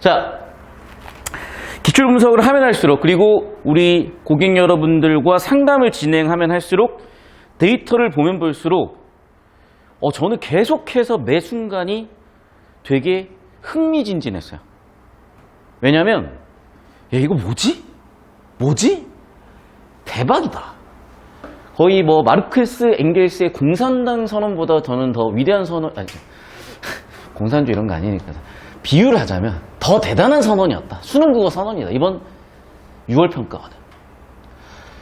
자, 기출 분석을 하면 할수록, 그리고 우리 고객 여러분들과 상담을 진행하면 할수록, 데이터를 보면 볼수록 저는 계속해서 매 순간이 되게 흥미진진했어요. 왜냐면 야, 이거 뭐지? 대박이다. 거의 뭐 마르크스 엥겔스의 공산당 선언보다 저는 더 위대한 선언, 아니 공산주의 이런 거 아니니까 비유를 하자면 더 대단한 선언이었다. 수능국어 선언이다. 이번 6월 평가거든.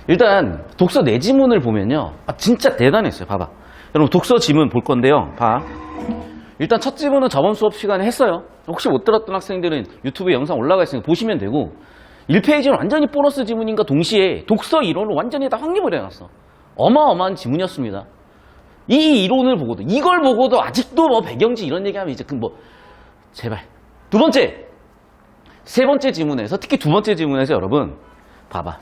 일단 독서 네 지문을 보면요, 진짜 대단했어요. 봐봐. 여러분 독서 지문 볼 건데요. 봐. 일단 첫 지문은 저번 수업 시간에 했어요. 혹시 못 들었던 학생들은 유튜브에 영상 올라가 있으니까 보시면 되고, 1페이지는 완전히 보너스 지문인가 동시에 독서 이론을 완전히 다 확립을 해놨어. 어마어마한 지문이었습니다. 이 이론을 보고도, 이걸 보고도 아직도 뭐 배경지 이런 얘기하면 이제 제발. 두 번째, 세 번째 지문에서, 특히 두 번째 지문에서 여러분 봐봐.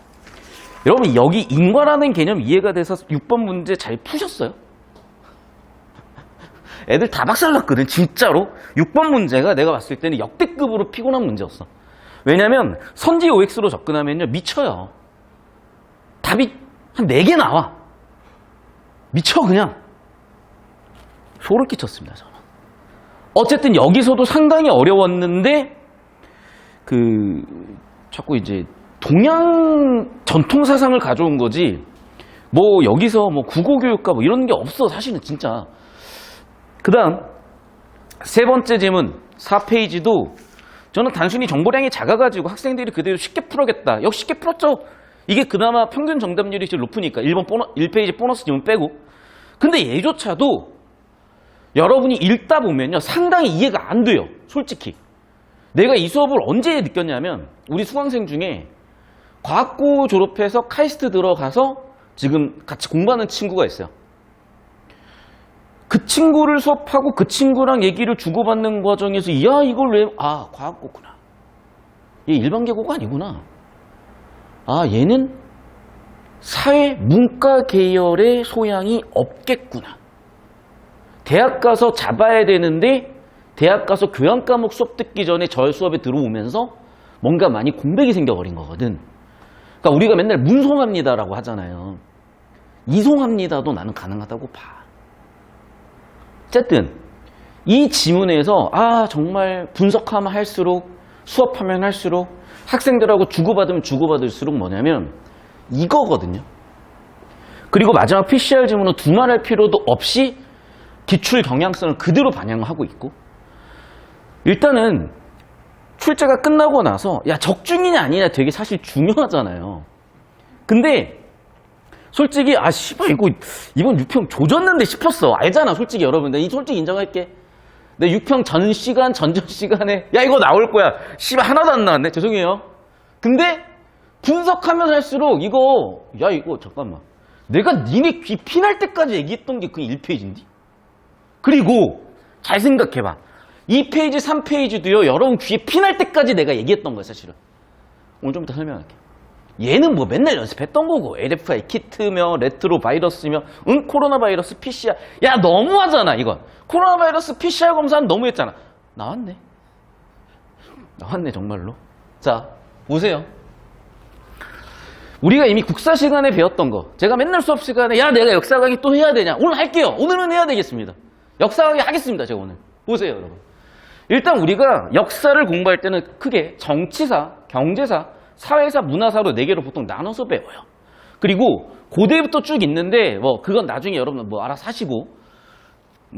여러분 여기 인과라는 개념 이해가 돼서 6번 문제 잘 푸셨어요? 애들 다 박살났거든. 진짜로 6번 문제가 내가 봤을 때는 역대급으로 피곤한 문제였어. 왜냐면 선지 OX로 접근하면요 미쳐요. 답이 한 4개 나와. 미쳐. 그냥 소름 끼쳤습니다 저는. 어쨌든 여기서도 상당히 어려웠는데 자꾸 이제 동양 전통 사상을 가져온 거지, 뭐 여기서 뭐 국어교육과 뭐 이런 게 없어 사실은 진짜. 그 다음 세 번째 질문 4페이지도 저는 단순히 정보량이 작아가지고 학생들이 그대로 쉽게 풀어겠다. 역시 쉽게 풀었죠. 이게 그나마 평균 정답률이 제일 높으니까 1페이지 보너스 지문 빼고. 근데 얘조차도 여러분이 읽다 보면요 상당히 이해가 안 돼요. 솔직히 내가 이 수업을 언제 느꼈냐면, 우리 수강생 중에 과학고 졸업해서 카이스트 들어가서 지금 같이 공부하는 친구가 있어요. 그 친구를 수업하고 그 친구랑 얘기를 주고받는 과정에서 야 이걸 왜, 과학고구나. 얘 일반 계고가 아니구나. 얘는 사회 문과 계열의 소양이 없겠구나. 대학 가서 잡아야 되는데 대학 가서 교양 과목 수업 듣기 전에 저 수업에 들어오면서 뭔가 많이 공백이 생겨버린 거거든. 그러니까 우리가 맨날 문송합니다라고 하잖아요. 이송합니다도 나는 가능하다고 봐. 어쨌든 이 지문에서 정말 분석하면 할수록, 수업하면 할수록, 학생들하고 주고받으면 주고받을수록 뭐냐면 이거거든요. 그리고 마지막 PCR 지문은 두말할 필요도 없이 기출 경향성을 그대로 반영하고 있고, 일단은 출제가 끝나고 나서 적중이냐 아니냐 되게 사실 중요하잖아요. 근데 솔직히 씨발 이번 6평 조졌는데 싶었어. 알잖아 솔직히 여러분들. 솔직히 인정할게. 내 6평 전전 시간에 이거 나올 거야. 씨발 하나도 안 나왔네. 죄송해요. 근데 분석하면서 할수록 이거 잠깐만. 내가 니네 귀 피날 때까지 얘기했던 게 그 1페이지인데? 그리고 잘 생각해봐. 2페이지, 3페이지도요, 여러분 귀에 피날 때까지 내가 얘기했던 거야, 사실은. 오늘 좀 이따 설명할게. 얘는 뭐 맨날 연습했던 거고, LFI 키트며, 레트로 바이러스며, 코로나 바이러스 PCR. 너무하잖아, 이건. 코로나 바이러스 PCR 검사는 너무했잖아. 나왔네, 정말로. 자, 보세요. 우리가 이미 국사 시간에 배웠던 거. 제가 맨날 수업 시간에, 내가 역사 강의 또 해야 되냐? 오늘 할게요. 오늘은 해야 되겠습니다. 역사 강의 하겠습니다, 제가 오늘. 보세요, 여러분. 일단 우리가 역사를 공부할 때는 크게 정치사, 경제사, 사회사, 문화사로 4개로 보통 나눠서 배워요. 그리고 고대부터 쭉 있는데 그건 나중에 여러분 알아서 하시고,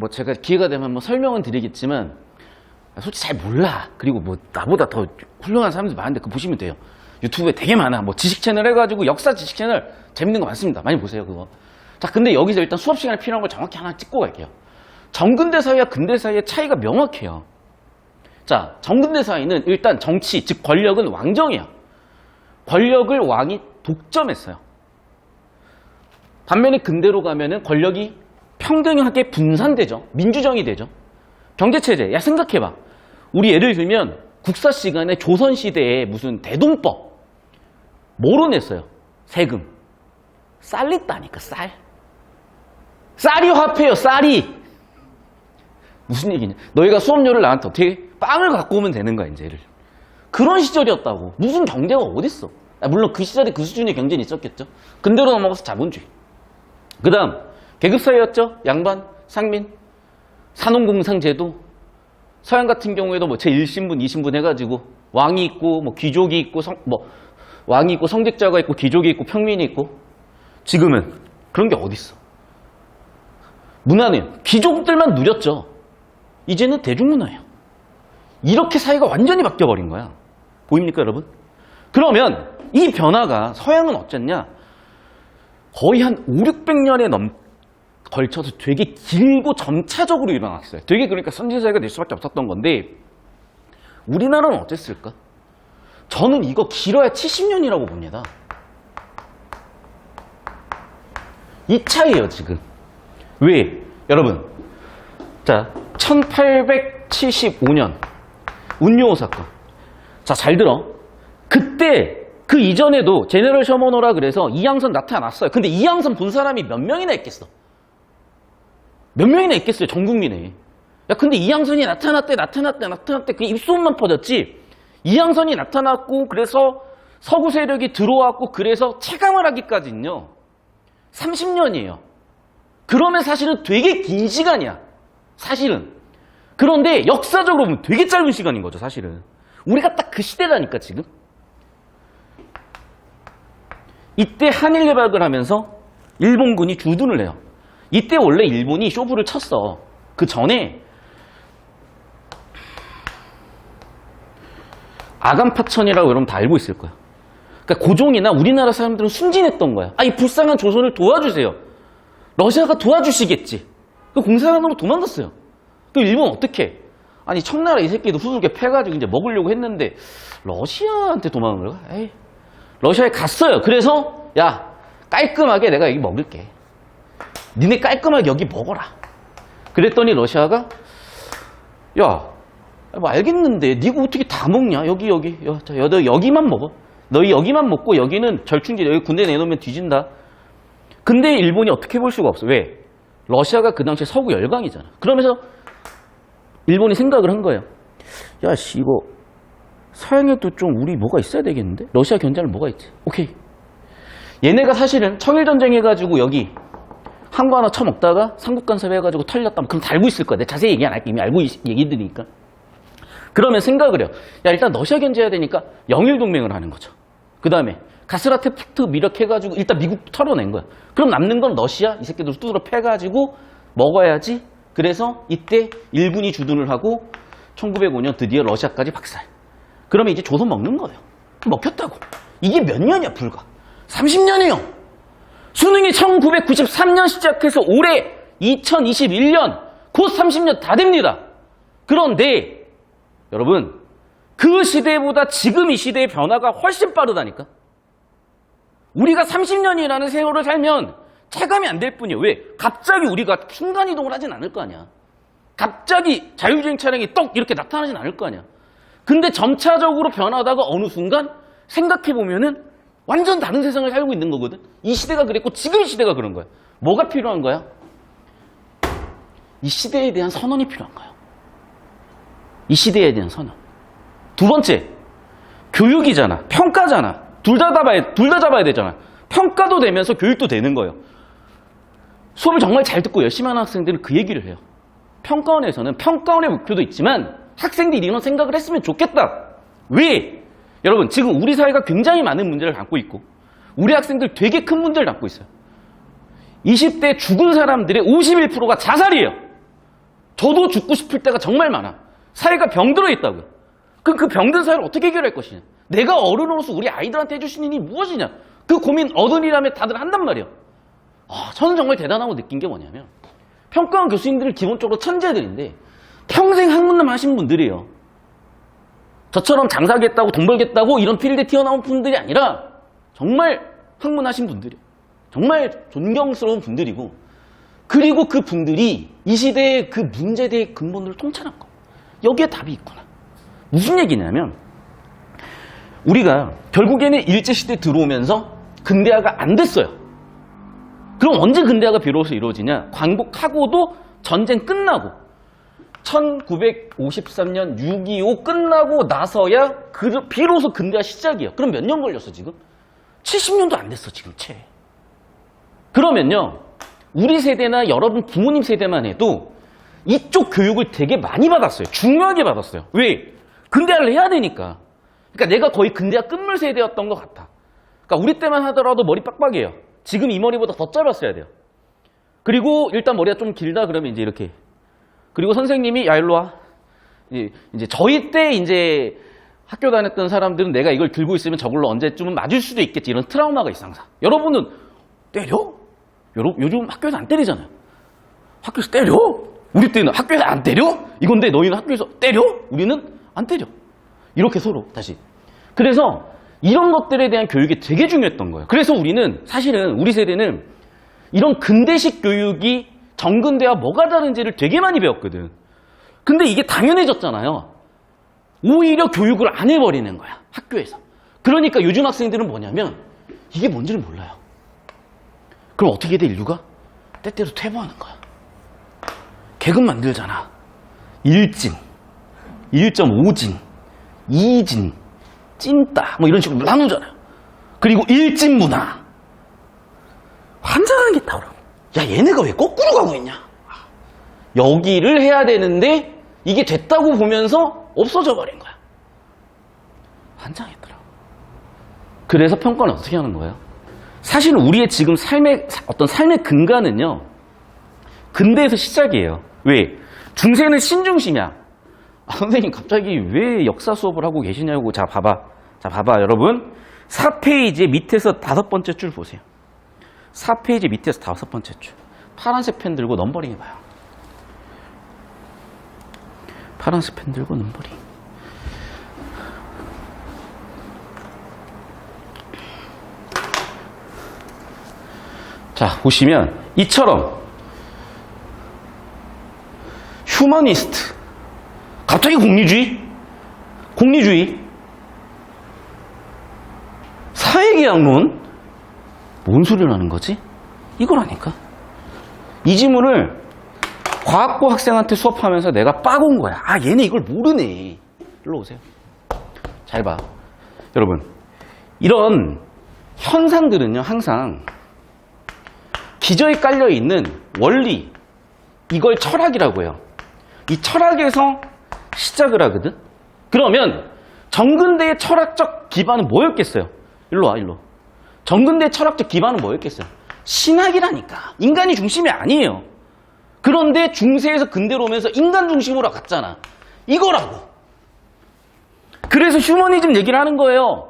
제가 기회가 되면 설명은 드리겠지만 솔직히 잘 몰라. 그리고 나보다 더 훌륭한 사람들 많은데 그거 보시면 돼요. 유튜브에 되게 많아. 지식 채널 해가지고 역사 지식 채널 재밌는 거 많습니다. 많이 보세요, 그거. 자, 근데 여기서 일단 수업 시간에 필요한 걸 정확히 하나 찍고 갈게요. 정근대 사회와 근대 사회의 차이가 명확해요. 자, 정근대 사회는 일단 정치, 즉 권력은 왕정이야. 권력을 왕이 독점했어요. 반면에 근대로 가면은 권력이 평등하게 분산되죠. 민주정이 되죠. 경제체제. 생각해봐. 우리 예를 들면 국사 시간에 조선시대에 무슨 대동법 뭐로 냈어요? 세금. 쌀 냈다니까, 쌀. 쌀이 화폐요, 쌀이. 무슨 얘기냐? 너희가 수업료를 나한테 어떻게 빵을 갖고 오면 되는 거야, 이제를. 그런 시절이었다고. 무슨 경제가 어딨어. 물론 그 시절에 그 수준의 경제는 있었겠죠. 근대로 넘어가서 자본주의. 그 다음 계급사회였죠. 양반, 상민, 산업공상제도. 서양 같은 경우에도 뭐 제1신분, 2신분 해가지고 왕이 있고 뭐 귀족이 있고 왕이 있고 성직자가 있고 귀족이 있고 평민이 있고. 지금은 그런 게 어딨어. 문화는 귀족들만 누렸죠. 이제는 대중문화예요. 이렇게 사회가 완전히 바뀌어버린 거야. 보입니까 여러분? 그러면 이 변화가 서양은 어쨌냐? 거의 한 5, 600년에 걸쳐서 되게 길고 점차적으로 일어났어요. 되게 그러니까 선진사회가 될 수밖에 없었던 건데 우리나라는 어땠을까? 저는 이거 길어야 70년이라고 봅니다. 이 차이예요 지금. 왜? 여러분 자 1875년 운요호 사건. 자 잘 들어. 그때 그 이전에도 제너럴 셔머너라 그래서 이양선 나타났어요. 근데 이양선 본 사람이 몇 명이나 있겠어? 몇 명이나 있겠어요 전 국민에. 야 근데 이양선이 나타났대 그 입소문만 퍼졌지. 이양선이 나타났고 그래서 서구 세력이 들어왔고 그래서 체감을 하기까지는요 30년이에요. 그러면 사실은 되게 긴 시간이야. 사실은. 그런데 역사적으로 보면 되게 짧은 시간인 거죠 사실은. 우리가 딱 그 시대라니까 지금. 이때 한일 개박을 하면서 일본군이 주둔을 해요. 이때 원래 일본이 쇼부를 쳤어. 그 전에 아간파천이라고 여러분 다 알고 있을 거야. 그러니까 고종이나 우리나라 사람들은 순진했던 거야. 이 불쌍한 조선을 도와주세요. 러시아가 도와주시겠지. 그 공사관으로 도망갔어요. 그 일본 어떻게? 아니 청나라 이 새끼도 후들겨 패가지고 이제 먹으려고 했는데 러시아한테 도망간 거야? 에이. 러시아에 갔어요. 그래서 야 깔끔하게 내가 여기 먹을게. 니네 깔끔하게 여기 먹어라. 그랬더니 러시아가 야 뭐 알겠는데 니가 어떻게 다 먹냐? 여기 자, 너 여기만 먹어. 너희 여기만 먹고 여기는 절충지 여기 군대 내놓으면 뒤진다. 근데 일본이 어떻게 볼 수가 없어. 왜? 러시아가 그 당시에 서구 열강이잖아. 그러면서 일본이 생각을 한 거예요. 야 씨 이거 서양에도 좀 우리 뭐가 있어야 되겠는데? 러시아 견제할 뭐가 있지? 오케이. 얘네가 사실은 청일전쟁 해가지고 여기 항구 하나 쳐먹다가 삼국간섭 해가지고 털렸다면 그럼 다 알고 있을 거야. 내가 자세히 얘기 안 할게. 이미 알고 얘기 드리니까. 그러면 생각을 해요. 야 일단 러시아 견제해야 되니까 영일동맹을 하는 거죠. 그 다음에 가스라테프트 미력해가지고 일단 미국 털어낸 거야. 그럼 남는 건 러시아 이 새끼들 뚜드러 패가지고 먹어야지. 그래서 이때 일본이 주둔을 하고 1905년 드디어 러시아까지 박살. 그러면 이제 조선 먹는 거예요. 먹혔다고. 이게 몇 년이야 불과. 30년이에요. 수능이 1993년 시작해서 올해 2021년 곧 30년 다 됩니다. 그런데 여러분 그 시대보다 지금 이 시대의 변화가 훨씬 빠르다니까. 우리가 30년이라는 세월을 살면 체감이 안 될 뿐이에요. 왜? 갑자기 우리가 순간이동을 하진 않을 거 아니야. 갑자기 자율주행 차량이 떡 이렇게 나타나진 않을 거 아니야. 근데 점차적으로 변하다가 어느 순간 생각해보면은 완전 다른 세상을 살고 있는 거거든. 이 시대가 그랬고 지금 이 시대가 그런 거야. 뭐가 필요한 거야? 이 시대에 대한 선언이 필요한 거야. 이 시대에 대한 선언. 두 번째, 교육이잖아. 평가잖아. 둘 다 잡아야 되잖아. 평가도 되면서 교육도 되는 거예요. 수업을 정말 잘 듣고 열심히 하는 학생들은 그 얘기를 해요. 평가원에서는 평가원의 목표도 있지만 학생들이 이런 생각을 했으면 좋겠다. 왜? 여러분 지금 우리 사회가 굉장히 많은 문제를 갖고 있고 우리 학생들 되게 큰 문제를 갖고 있어요. 20대 죽은 사람들의 51%가 자살이에요. 저도 죽고 싶을 때가 정말 많아. 사회가 병들어 있다고요. 그럼 그 병든 사회를 어떻게 해결할 것이냐. 내가 어른으로서 우리 아이들한테 해줄 수 있는 일이 무엇이냐. 그 고민 어른이라면 다들 한단 말이에요. 저는 정말 대단하고 느낀 게 뭐냐면 평가원 교수님들은 기본적으로 천재들인데 평생 학문만 하신 분들이에요. 저처럼 장사하겠다고 돈 벌겠다고 이런 필드에 튀어나온 분들이 아니라 정말 학문하신 분들이에요. 정말 존경스러운 분들이고 그리고 그 분들이 이 시대의 그 문제대의 근본들을 통찰한 거. 여기에 답이 있구나. 무슨 얘기냐면 우리가 결국에는 일제시대 들어오면서 근대화가 안 됐어요. 그럼 언제 근대화가 비로소 이루어지냐? 광복하고도 전쟁 끝나고 1953년 6.25 끝나고 나서야 비로소 근대화 시작이에요. 그럼 몇 년 걸렸어 지금? 70년도 안 됐어 지금 채. 그러면요 우리 세대나 여러분 부모님 세대만 해도 이쪽 교육을 되게 많이 받았어요. 중요하게 받았어요. 왜? 근대화를 해야 되니까. 그러니까 내가 거의 근대화 끝물 세대였던 것 같아. 그러니까 우리 때만 하더라도 머리 빡빡이에요. 지금 이 머리보다 더 짧았어야 돼요. 그리고 일단 머리가 좀 길다 그러면 이제 이렇게. 그리고 선생님이 야 일로 와. 이제 저희 때 이제 학교 다녔던 사람들은 내가 이걸 들고 있으면 저걸로 언제쯤은 맞을 수도 있겠지 이런 트라우마가 있어 항상. 여러분은 때려? 요즘 학교에서 안 때리잖아요. 학교에서 때려? 우리 때는 학교에서 안 때려? 이건데 너희는 학교에서 때려? 우리는 안 때려. 이렇게 서로 다시. 그래서 이런 것들에 대한 교육이 되게 중요했던 거예요. 그래서 우리는 사실은 우리 세대는 이런 근대식 교육이 정근대와 뭐가 다른지를 되게 많이 배웠거든. 근데 이게 당연해졌잖아요. 오히려 교육을 안 해버리는 거야 학교에서. 그러니까 요즘 학생들은 뭐냐면 이게 뭔지를 몰라요. 그럼 어떻게 돼 인류가? 때때로 퇴보하는 거야. 계급 만들잖아. 1진, 1.5진, 2진, 찐따 뭐 이런 식으로 나누잖아요. 그리고 1진 문화. 환장하겠다 그럼. 야 얘네가 왜 거꾸로 가고 있냐. 여기를 해야 되는데 이게 됐다고 보면서 없어져 버린 거야. 환장했더라. 그래서 평가는 어떻게 하는 거예요? 사실 우리의 지금 삶의 어떤 삶의 근간은요 근대에서 시작이에요. 왜? 중세는 신중심이야. 선생님 갑자기 왜 역사 수업을 하고 계시냐고. 자 봐봐 여러분 4페이지 밑에서 5번째 줄 보세요. 4페이지 밑에서 5번째 줄. 파란색 펜 들고 넘버링 해봐요. 파란색 펜 들고 넘버링. 자 보시면 이처럼 휴머니스트 갑자기 공리주의 사회계약론 뭔 소리를 하는 거지? 이거라니까. 이 지문을 과학고 학생한테 수업하면서 내가 빠온 거야. 아 얘네 이걸 모르네. 일로 오세요. 잘 봐. 여러분 이런 현상들은요 항상 기저에 깔려있는 원리 이걸 철학이라고 해요. 이 철학에서 시작을 하거든. 그러면 정근대의 철학적 기반은 뭐였겠어요? 일로 와 일로. 정근대의 철학적 기반은 뭐였겠어요? 신학이라니까. 인간이 중심이 아니에요. 그런데 중세에서 근대로 오면서 인간 중심으로 갔잖아. 이거라고. 그래서 휴머니즘 얘기를 하는 거예요.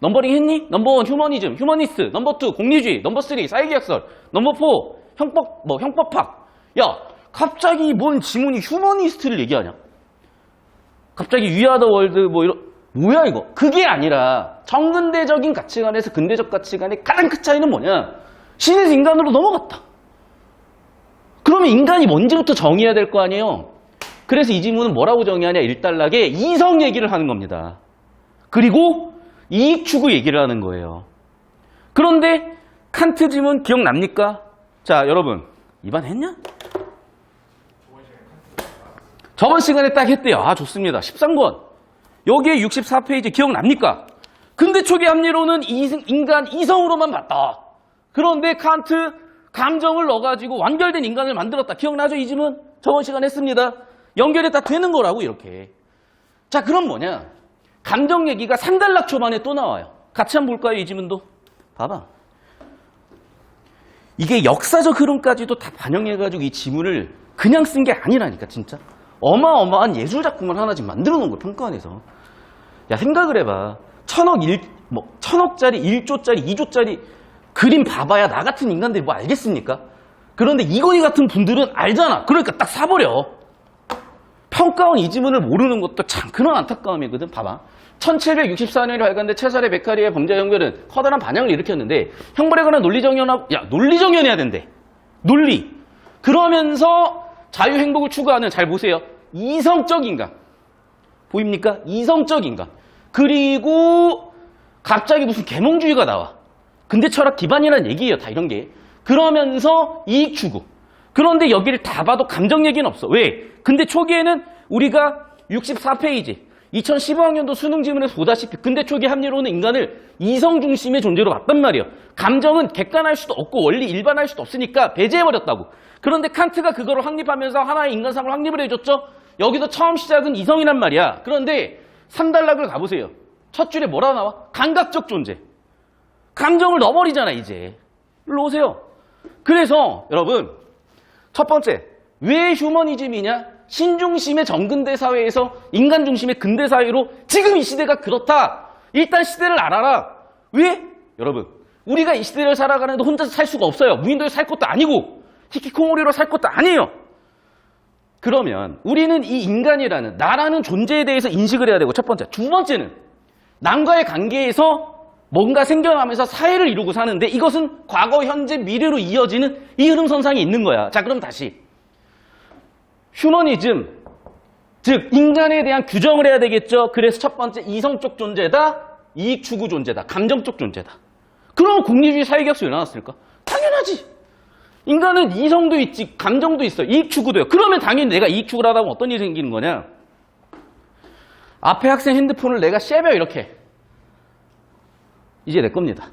넘버링 했니? 넘버 1 휴머니즘, 휴머니스트, 넘버 2 공리주의, 넘버 3 사회계약설, 넘버 4 형법학. 야 갑자기 뭔 지문이 휴머니스트를 얘기하냐? 갑자기 위아더 월드 뭐 이런 뭐야 이거? 그게 아니라 정근대적인 가치관에서 근대적 가치관의 가장 큰 차이는 뭐냐? 신에서 인간으로 넘어갔다. 그러면 인간이 뭔지부터 정의해야 될 거 아니에요? 그래서 이 지문은 뭐라고 정의하냐? 일단락에 이성 얘기를 하는 겁니다. 그리고 이익 추구 얘기를 하는 거예요. 그런데 칸트 지문 기억납니까? 자 여러분 이반 했냐? 저번 시간에 딱 했대요. 아 좋습니다. 13권 여기에 64페이지 기억납니까? 근대 초기 합리론은 인간 이성으로만 봤다. 그런데 칸트 감정을 넣어가지고 완결된 인간을 만들었다. 기억나죠? 이 지문 저번 시간에 했습니다. 연결이 다 되는 거라고 이렇게. 자 그럼 뭐냐? 감정 얘기가 3단락 초반에 또 나와요. 같이 한번 볼까요? 이 지문도. 봐봐. 이게 역사적 흐름까지도 다 반영해가지고 이 지문을 그냥 쓴 게 아니라니까 진짜. 어마어마한 예술작품을 하나 지금 만들어 놓은 거야 평가원에서. 야 생각을 해봐. 천억짜리 1조짜리 2조짜리 그림 봐봐야 나 같은 인간들이 뭐 알겠습니까? 그런데 이건희 같은 분들은 알잖아. 그러니까 딱 사버려. 평가원 이 지문을 모르는 것도 참 그런 안타까움이거든. 봐봐. 1764년에 발간된 체사레 베카리의 범죄 연결은 커다란 반향을 일으켰는데 형벌에 관한 논리정연해야 된대. 논리. 그러면서 자유행복을 추구하는, 잘 보세요, 이성적 인간. 보입니까? 이성적 인간. 그리고 갑자기 무슨 계몽주의가 나와. 근대 철학 기반이라는 얘기예요. 다 이런 게. 그러면서 이익 추구. 그런데 여기를 다 봐도 감정 얘기는 없어. 왜? 근대 초기에는 우리가 64페이지 2015학년도 수능 지문에서 보다시피 근대 초기 합리론은 인간을 이성 중심의 존재로 봤단 말이에요. 감정은 객관할 수도 없고 원리 일반할 수도 없으니까 배제해버렸다고. 그런데 칸트가 그거를 확립하면서 하나의 인간상을 확립을 해줬죠. 여기서 처음 시작은 이성이란 말이야. 그런데 3단락을 가보세요. 첫 줄에 뭐라 나와? 감각적 존재. 감정을 넣어버리잖아 이제. 일로 오세요. 그래서 여러분 첫 번째, 왜 휴머니즘이냐? 신중심의 정근대 사회에서 인간 중심의 근대 사회로 지금 이 시대가 그렇다. 일단 시대를 알아라. 왜? 여러분, 우리가 이 시대를 살아가는데 혼자서 살 수가 없어요. 무인도에 살 것도 아니고 히키코모리로 살 것도 아니에요. 그러면 우리는 이 인간이라는 나라는 존재에 대해서 인식을 해야 되고 첫 번째. 두 번째는 남과의 관계에서 뭔가 생겨나면서 사회를 이루고 사는데 이것은 과거, 현재, 미래로 이어지는 이 흐름선상이 있는 거야. 자, 그럼 다시. 휴머니즘, 즉 인간에 대한 규정을 해야 되겠죠. 그래서 첫 번째 이성적 존재다, 이익 추구 존재다, 감정적 존재다. 그러면 공리주의 사회계약서 왜 나왔을까? 당연하지. 인간은 이성도 있지, 감정도 있어, 이익 추구도 해요. 그러면 당연히 내가 이익 추구를 하다 보면 어떤 일이 생기는 거냐? 앞에 학생 핸드폰을 내가 쉐벼 이렇게. 이제 내 겁니다.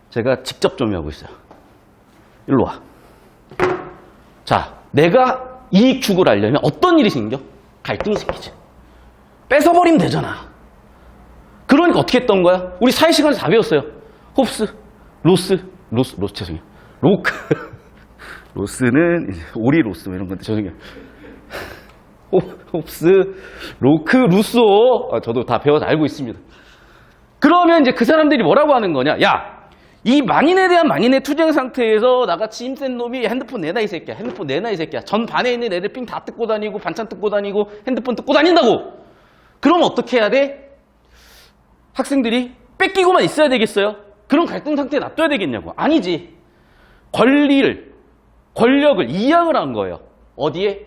제가 직접 점유하고 있어요. 일로 와. 자, 내가 이익 추구를 하려면 어떤 일이 생겨? 갈등이 생기지. 뺏어버리면 되잖아. 그러니까 어떻게 했던 거야? 우리 사회 시간에서 다 배웠어요. 홉스, 로스 죄송해요. 로크. 로스는 오리 로스 이런 건데 죄송해요. 홉스, 로크, 루소. 저도 다 배워서 알고 있습니다. 그러면 이제 그 사람들이 뭐라고 하는 거냐? 야, 이 만인에 대한 만인의 투쟁 상태에서 나같이 힘센 놈이 핸드폰 내놔 이 새끼야. 핸드폰 내놔 이 새끼야. 전 반에 있는 애들 삥 다 뜯고 다니고 반찬 뜯고 다니고 핸드폰 뜯고 다닌다고. 그럼 어떻게 해야 돼? 학생들이 뺏기고만 있어야 되겠어요? 그런 갈등 상태에 놔둬야 되겠냐고. 아니지. 권력을 이양을 한 거예요. 어디에?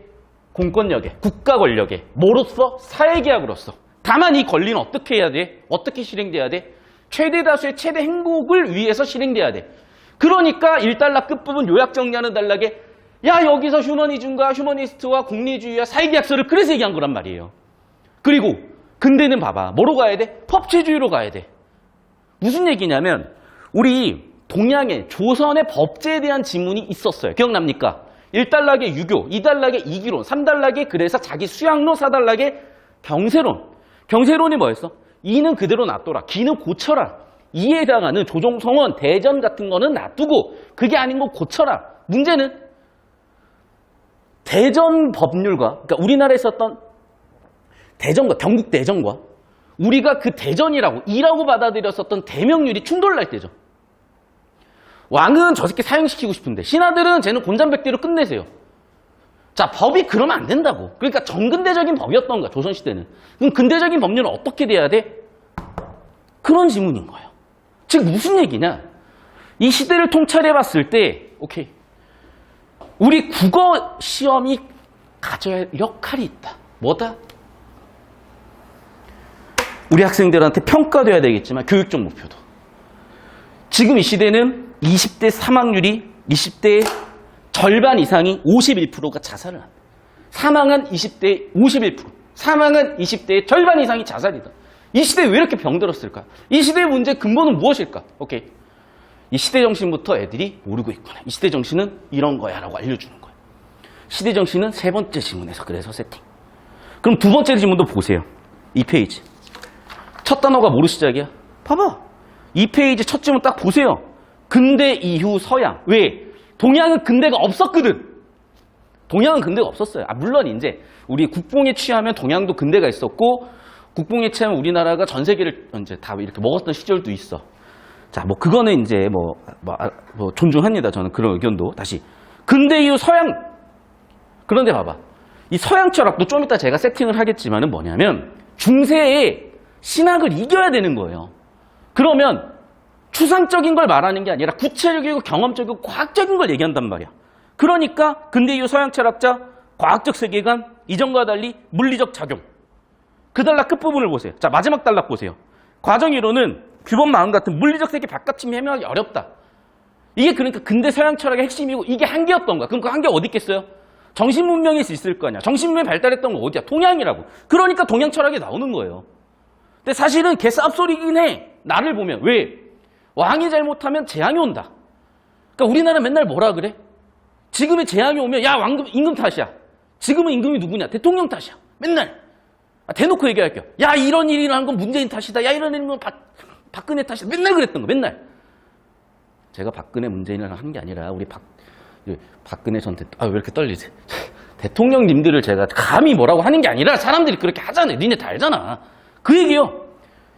공권력에, 국가 권력에. 뭐로써? 사회계약으로서. 다만 이 권리는 어떻게 해야 돼? 어떻게 실행돼야 돼? 최대 다수의 최대 행복을 위해서 실행돼야 돼. 그러니까 1단락 끝부분 요약 정리하는 단락에 야, 여기서 휴머니즘과 휴머니스트와 공리주의와 사회계약서를 그래서 얘기한 거란 말이에요. 그리고 근대는 봐봐. 뭐로 가야 돼? 법치주의로 가야 돼. 무슨 얘기냐면 우리 동양에 조선의 법제에 대한 지문이 있었어요. 기억납니까? 1단락에 유교, 2단락에 이기론, 3단락에 그래서 자기 수양론, 4단락에 경세론. 경세론이 뭐였어? 이는 그대로 놔둬라. 기는 고쳐라. 이에 해당하는 조종성원, 대전 같은 거는 놔두고 그게 아닌 거 고쳐라. 문제는 대전 법률과 그러니까 우리나라에 있었던 대전과 경국 대전과 우리가 그 대전이라고 이라고 받아들였었던 대명률이 충돌날 때죠. 왕은 저 새끼 사형시키고 싶은데 신하들은 쟤는 곤잔백대로 끝내세요. 자, 법이 그러면 안 된다고. 그러니까 정근대적인 법이었던 거야, 조선시대는. 그럼 근대적인 법률은 어떻게 돼야 돼? 그런 질문인 거예요. 즉 무슨 얘기냐? 이 시대를 통찰해 봤을 때 오케이. 우리 국어 시험이 가져야 할 역할이 있다. 뭐다? 우리 학생들한테 평가돼야 되겠지만 교육적 목표도. 지금 이 시대는 20대 사망률이 20대의 절반 이상이 51%가 자살을 합니다. 사망한 20대의 51%, 사망한 20대의 절반 이상이 자살이다. 이 시대에 왜 이렇게 병들었을까? 이 시대의 문제 근본은 무엇일까? 오케이. 이 시대 정신부터 애들이 모르고 있구나. 이 시대 정신은 이런 거야 라고 알려주는 거예요. 시대 정신은 세 번째 지문에서 그래서 세팅. 그럼 두 번째 지문도 보세요. 이 페이지. 첫 단어가 뭐로 시작이야? 봐봐. 이 페이지 첫 지문 딱 보세요. 근대 이후 서양. 왜? 동양은 근대가 없었거든. 동양은 근대가 없었어요. 물론 이제 우리 국뽕에 취하면 동양도 근대가 있었고 국뽕에 취하면 우리나라가 전 세계를 이제 다 이렇게 먹었던 시절도 있어. 자, 뭐 그거는 이제 뭐 존중합니다. 저는 그런 의견도. 다시 근대 이후 서양. 그런데 봐봐. 이 서양 철학도 좀 이따 제가 세팅을 하겠지만은 뭐냐면 중세에 신학을 이겨야 되는 거예요. 그러면 추상적인 걸 말하는 게 아니라 구체적이고 경험적이고 과학적인 걸 얘기한단 말이야. 그러니까 근대 이후 서양 철학자 과학적 세계관 이전과 달리 물리적 작용. 그 단락 끝부분을 보세요. 자, 마지막 단락 보세요. 과정 이론은 규범 마음 같은 물리적 세계 바깥침이 해명하기 어렵다. 이게 그러니까 근대 서양 철학의 핵심이고 이게 한계였던 거야. 그럼 그 한계가 어디 있겠어요? 정신문명이 있을 거 아니야. 정신문명이 발달했던 건 어디야? 동양이라고. 그러니까 동양 철학이 나오는 거예요. 근데 사실은 개 쌉소리긴 해. 나를 보면. 왜? 왕이 잘못하면 재앙이 온다. 그러니까 우리나라 맨날 뭐라 그래? 지금의 재앙이 오면 야 임금 탓이야. 지금은 임금이 누구냐? 대통령 탓이야. 맨날. 대놓고 얘기할게요. 야 이런 일이 일어난 건 문재인 탓이다. 야 이런 일은 건 박근혜 탓이다. 맨날 그랬던 거. 맨날. 제가 박근혜 문재인을 한 게 아니라 우리 박근혜 전 왜 이렇게 떨리지? 대통령님들을 제가 감히 뭐라고 하는 게 아니라 사람들이 그렇게 하잖아요. 니네 다 알잖아. 그 얘기요.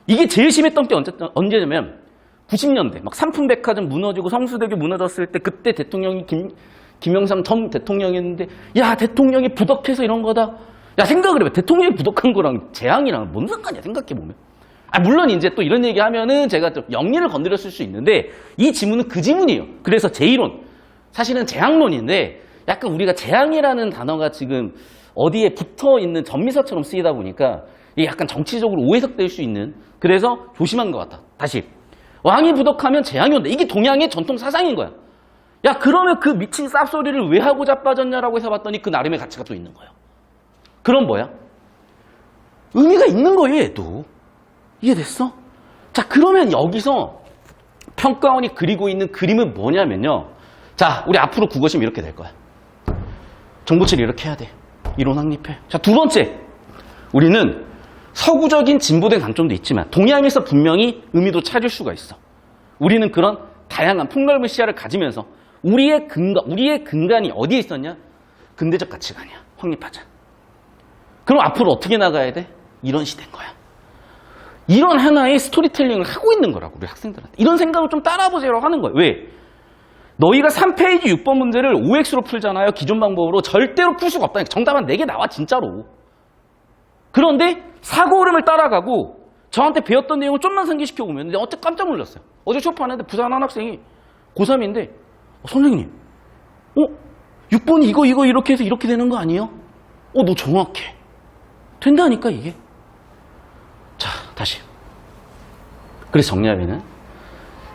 이게 제일 심했던 게 언제냐면 90년대 막 삼풍백화점 무너지고 성수대교 무너졌을 때 그때 대통령이 김영삼 전 대통령이었는데 야 대통령이 부덕해서 이런 거다. 야 생각을 해봐. 대통령이 부덕한 거랑 재앙이랑 뭔 상관이야 생각해보면. 물론 이제 또 이런 얘기 하면은 제가 좀 영리를 건드렸을 수 있는데 이 지문은 그 지문이에요. 그래서 제1론. 사실은 재앙론인데 약간 우리가 재앙이라는 단어가 지금 어디에 붙어 있는 전미사처럼 쓰이다 보니까 이게 약간 정치적으로 오해석될 수 있는 그래서 조심한 것 같다. 다시. 왕이 부덕하면 재앙이 온다. 이게 동양의 전통 사상인 거야. 야 그러면 그 미친 쌉소리를 왜 하고 자빠졌냐라고 해서 봤더니 그 나름의 가치가 또 있는 거예요. 그럼 뭐야? 의미가 있는 거예요 얘도. 이해됐어? 자 그러면 여기서 평가원이 그리고 있는 그림은 뭐냐면요. 자 우리 앞으로 국어시면 이렇게 될 거야. 정보치를 이렇게 해야 돼. 이론 확립해. 자 두 번째. 우리는 서구적인 진보된 관점도 있지만 동양에서 분명히 의미도 찾을 수가 있어. 우리는 그런 다양한 폭넓은 시야를 가지면서 우리의 근간이 어디에 있었냐? 근대적 가치관이야. 확립하자. 그럼 앞으로 어떻게 나가야 돼? 이런 시대인 거야. 이런 하나의 스토리텔링을 하고 있는 거라고 우리 학생들한테. 이런 생각을 좀 따라보세요라고 하는 거예요. 왜? 너희가 3페이지 6번 문제를 OX로 풀잖아요. 기존 방법으로. 절대로 풀 수가 없다니까. 정답은 4개 나와 진짜로. 그런데 사고 흐름을 따라가고 저한테 배웠던 내용을 좀만 상기시켜보면 내가 어떻게 깜짝 놀랐어요. 어제 수업하는데 부산 한 학생이 고3인데 선생님 6번이 이거 이렇게 해서 이렇게 되는 거 아니에요? 너 정확해. 된다니까 이게. 자 다시. 그래서 정리하면은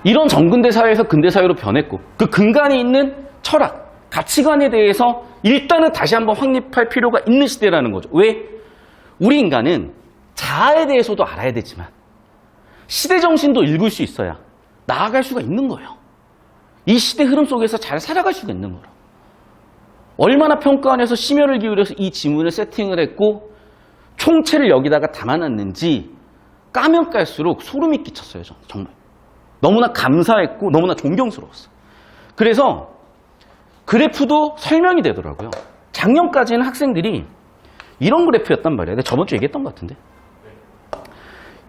이런 정근대 사회에서 근대 사회로 변했고 그 근간에 있는 철학, 가치관에 대해서 일단은 다시 한번 확립할 필요가 있는 시대라는 거죠. 왜? 우리 인간은 자아에 대해서도 알아야 되지만 시대 정신도 읽을 수 있어야 나아갈 수가 있는 거예요. 이 시대 흐름 속에서 잘 살아갈 수가 있는 거예요. 얼마나 평가원에서 심혈을 기울여서 이 지문을 세팅을 했고 총체를 여기다가 담아놨는지 까면 깔수록 소름이 끼쳤어요. 저는 정말. 너무나 감사했고 너무나 존경스러웠어요. 그래서 그래프도 설명이 되더라고요. 작년까지는 학생들이 이런 그래프였단 말이에요. 내가 저번 주에 얘기했던 것 같은데.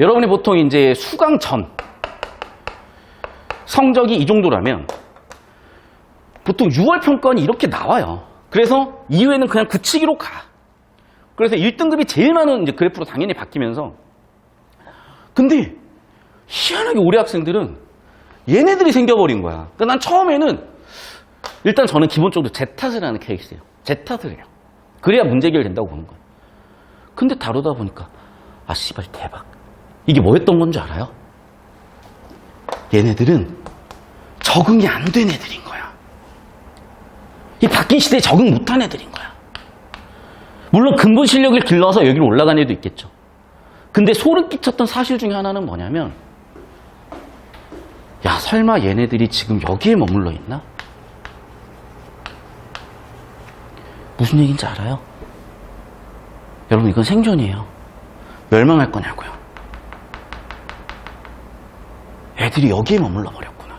여러분이 보통 이제 수강 전 성적이 이 정도라면 보통 6월 평가원이 이렇게 나와요. 그래서 이후에는 그냥 굳히기로 가. 그래서 1등급이 제일 많은 이제 그래프로 당연히 바뀌면서 근데 희한하게 우리 학생들은 얘네들이 생겨버린 거야. 그러니까 난 처음에는 일단 저는 기본적으로 제 탓을 하는 케이스예요. 제 탓을 해요. 그래야 문제 해결된다고 보는 거예요. 근데 다루다 보니까 씨발 대박. 이게 뭐였던 건지 알아요? 얘네들은 적응이 안 된 애들인 거야. 이 바뀐 시대에 적응 못한 애들인 거야. 물론 근본 실력을 길러서 여기로 올라간 애도 있겠죠. 근데 소름 끼쳤던 사실 중에 하나는 뭐냐면 야 설마 얘네들이 지금 여기에 머물러 있나? 무슨 얘기인지 알아요? 여러분 이건 생존이에요. 멸망할 거냐고요. 애들이 여기에 머물러 버렸구나.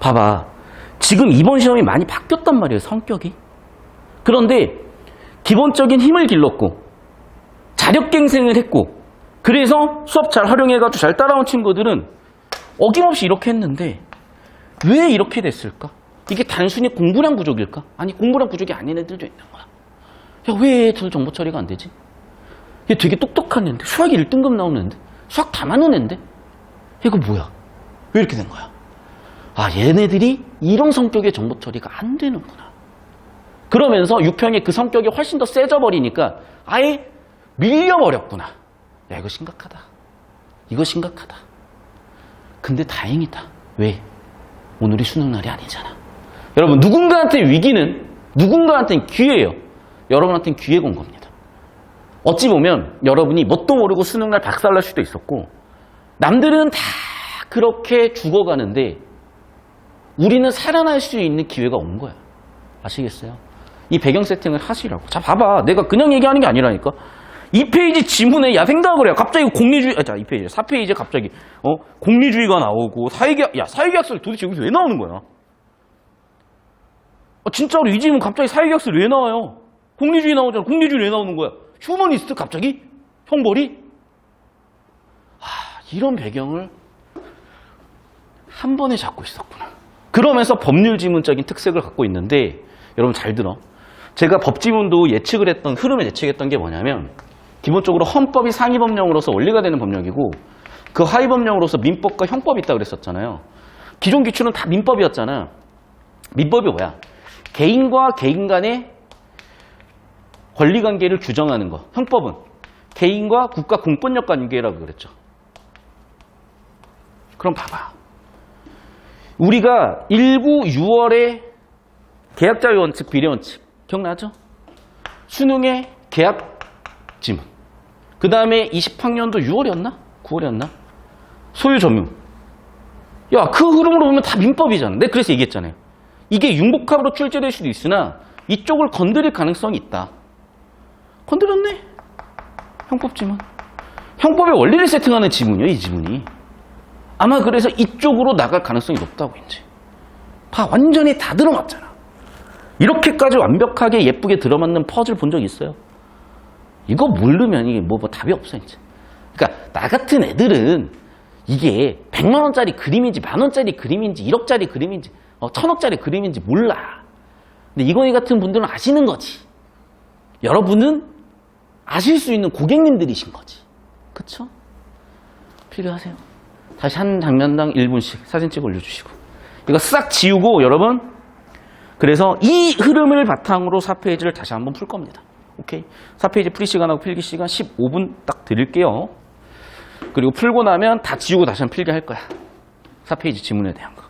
봐봐. 지금 이번 시험이 많이 바뀌었단 말이에요. 성격이. 그런데 기본적인 힘을 길렀고 자력갱생을 했고 그래서 수업 잘 활용해가지고 잘 따라온 친구들은 어김없이 이렇게 했는데 왜 이렇게 됐을까? 이게 단순히 공부량 부족일까? 아니 공부량 부족이 아닌 애들도 있는 거야. 야, 왜 애들 정보 처리가 안 되지? 얘 되게 똑똑한 애인데 수학이 1등급 나오는 애인데 수학 다 맞는 애인데 이거 뭐야? 왜 이렇게 된 거야? 얘네들이 이런 성격의 정보 처리가 안 되는구나. 그러면서 유평의 그 성격이 훨씬 더 세져 버리니까 아예 밀려버렸구나. 야 이거 심각하다. 이거 심각하다. 근데 다행이다. 왜? 오늘이 수능날이 아니잖아. 여러분, 누군가한테 위기는 누군가한테는 기회예요. 여러분한테는 기회가 온 겁니다. 어찌 보면 여러분이 뭣도 모르고 수능날 박살날 수도 있었고 남들은 다 그렇게 죽어가는데 우리는 살아날 수 있는 기회가 온 거야. 아시겠어요? 이 배경 세팅을 하시라고. 자, 봐봐. 내가 그냥 얘기하는 게 아니라니까. 2페이지 지문에 야 생각을 해요. 갑자기 공리주의, 자, 2페이지, 4페이지에 갑자기 공리주의가 나오고 사회계약서를 도대체 여기서 왜 나오는 거야? 진짜로 이 지문 갑자기 사회계약서를 왜 나와요? 공리주의 나오잖아. 공리주의 왜 나오는 거야? 휴머니스트 갑자기? 형벌이? 이런 배경을 한 번에 잡고 있었구나. 그러면서 법률 지문적인 특색을 갖고 있는데 여러분 잘 들어. 제가 법지문도 예측을 했던 흐름을 예측했던 게 뭐냐면 기본적으로 헌법이 상위법령으로서 원리가 되는 법령이고 그 하위법령으로서 민법과 형법이 있다고 그랬었잖아요. 기존 기출은 다 민법이었잖아. 민법이 뭐야? 개인과 개인 간의 권리관계를 규정하는 거. 형법은 개인과 국가 공권력 관계라고 그랬죠. 그럼 봐봐. 우리가 19, 6월에 계약자의 원칙, 비례 원칙 기억나죠? 수능의 계약 지문. 그 다음에 20학년도 6월이었나? 9월이었나? 소유 점유. 야, 그 흐름으로 보면 다 민법이잖아. 내가 그래서 얘기했잖아요. 이게 융복합으로 출제될 수도 있으나 이쪽을 건드릴 가능성이 있다. 건드렸네. 형법 지문. 형법의 원리를 세팅하는 지문이에요, 이 지문이. 아마 그래서 이쪽으로 나갈 가능성이 높다고 이제. 봐, 완전히 다 들어맞잖아. 이렇게까지 완벽하게 예쁘게 들어맞는 퍼즐 본 적 있어요? 이거 모르면 이게 뭐 답이 없어 이제. 그러니까 나 같은 애들은 이게 100만 원짜리 그림인지 10,000원짜리 그림인지 1억짜리 그림인지 1,000억짜리 그림인지 몰라. 근데 이건희 같은 분들은 아시는 거지. 여러분은 아실 수 있는 고객님들이신 거지. 그쵸? 필요하세요? 다시 한 장면당 1분씩 사진 찍어 올려주시고 이거 싹 지우고 여러분 그래서 이 흐름을 바탕으로 4페이지를 다시 한번 풀 겁니다. 오케이? 4페이지 풀이 시간하고 필기 시간 15분 딱 드릴게요. 그리고 풀고 나면 다 지우고 다시 한번 필기 할 거야. 4페이지 지문에 대한 거.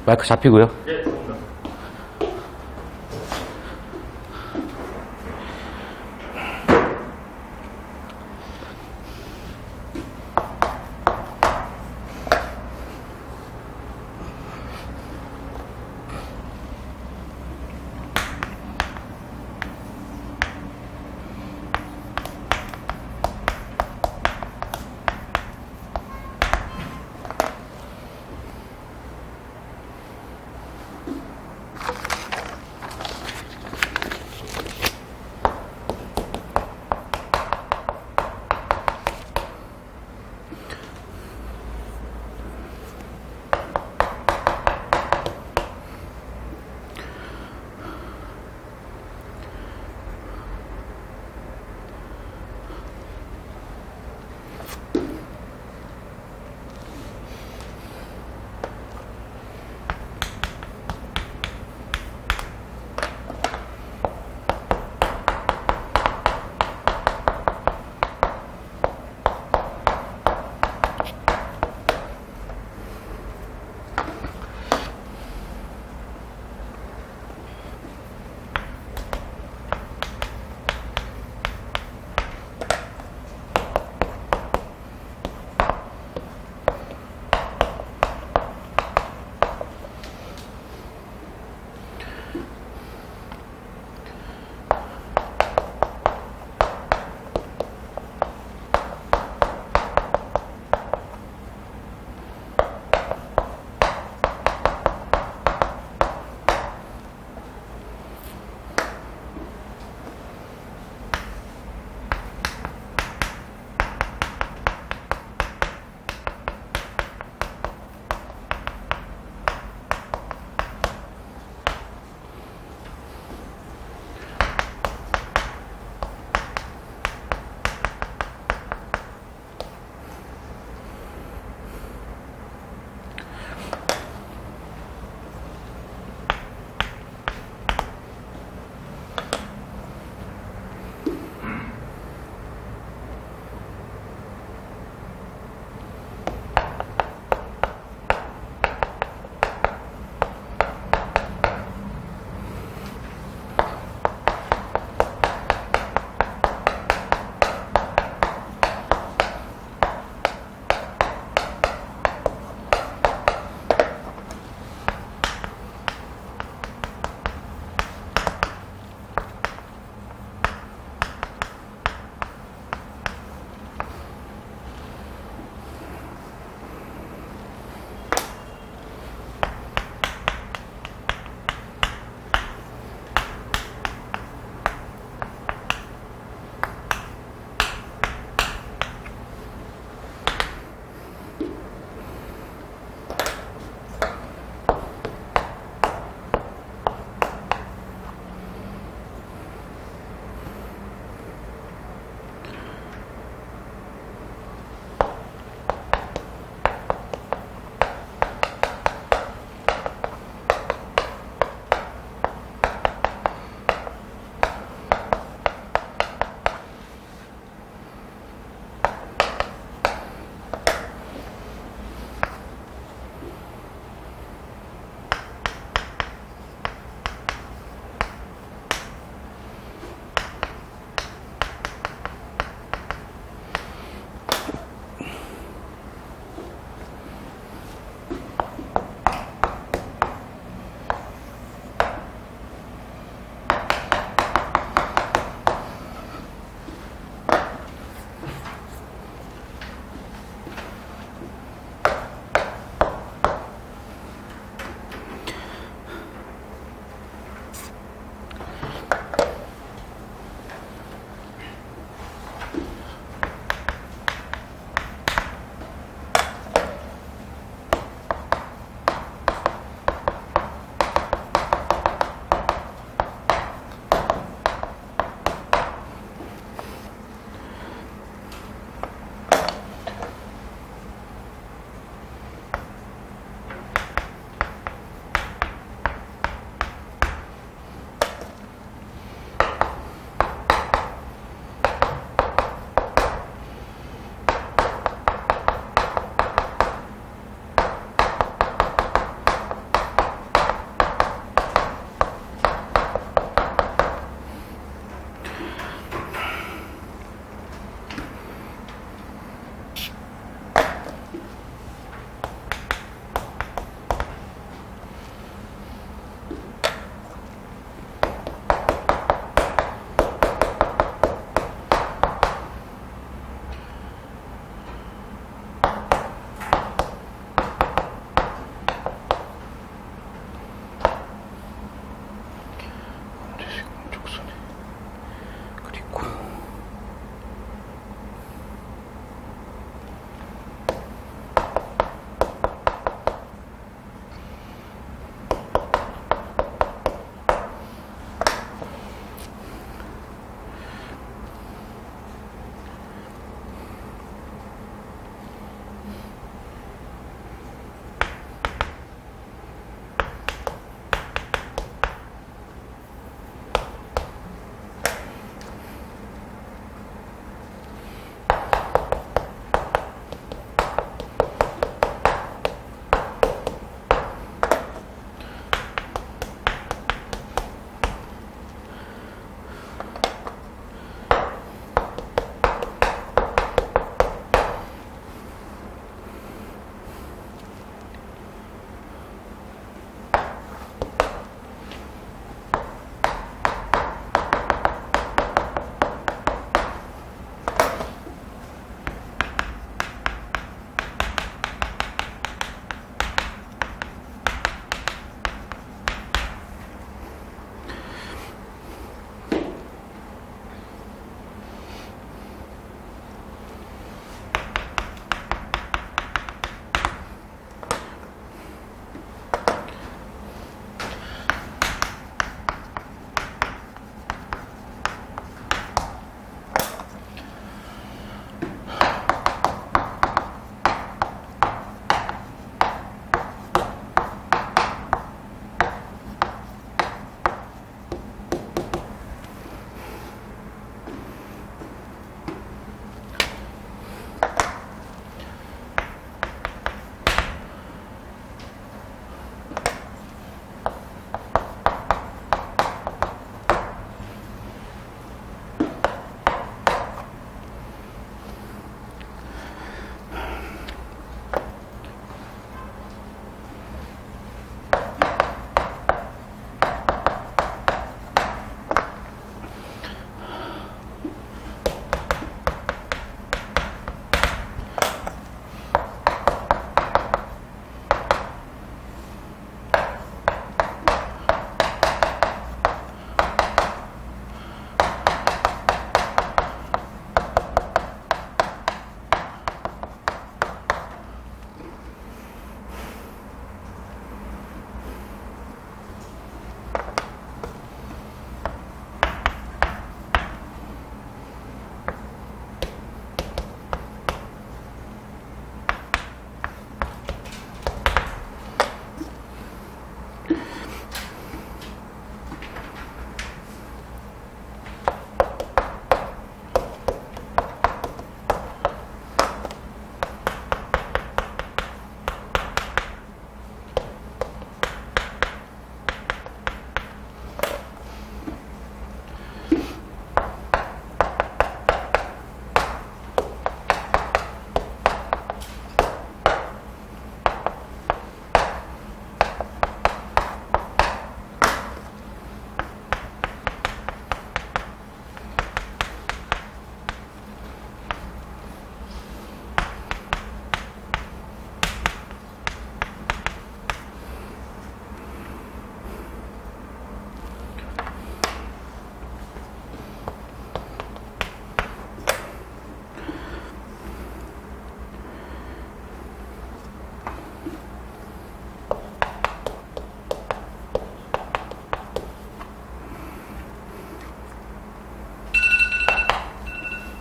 마이크 잡히고요. 예, 좋습니다.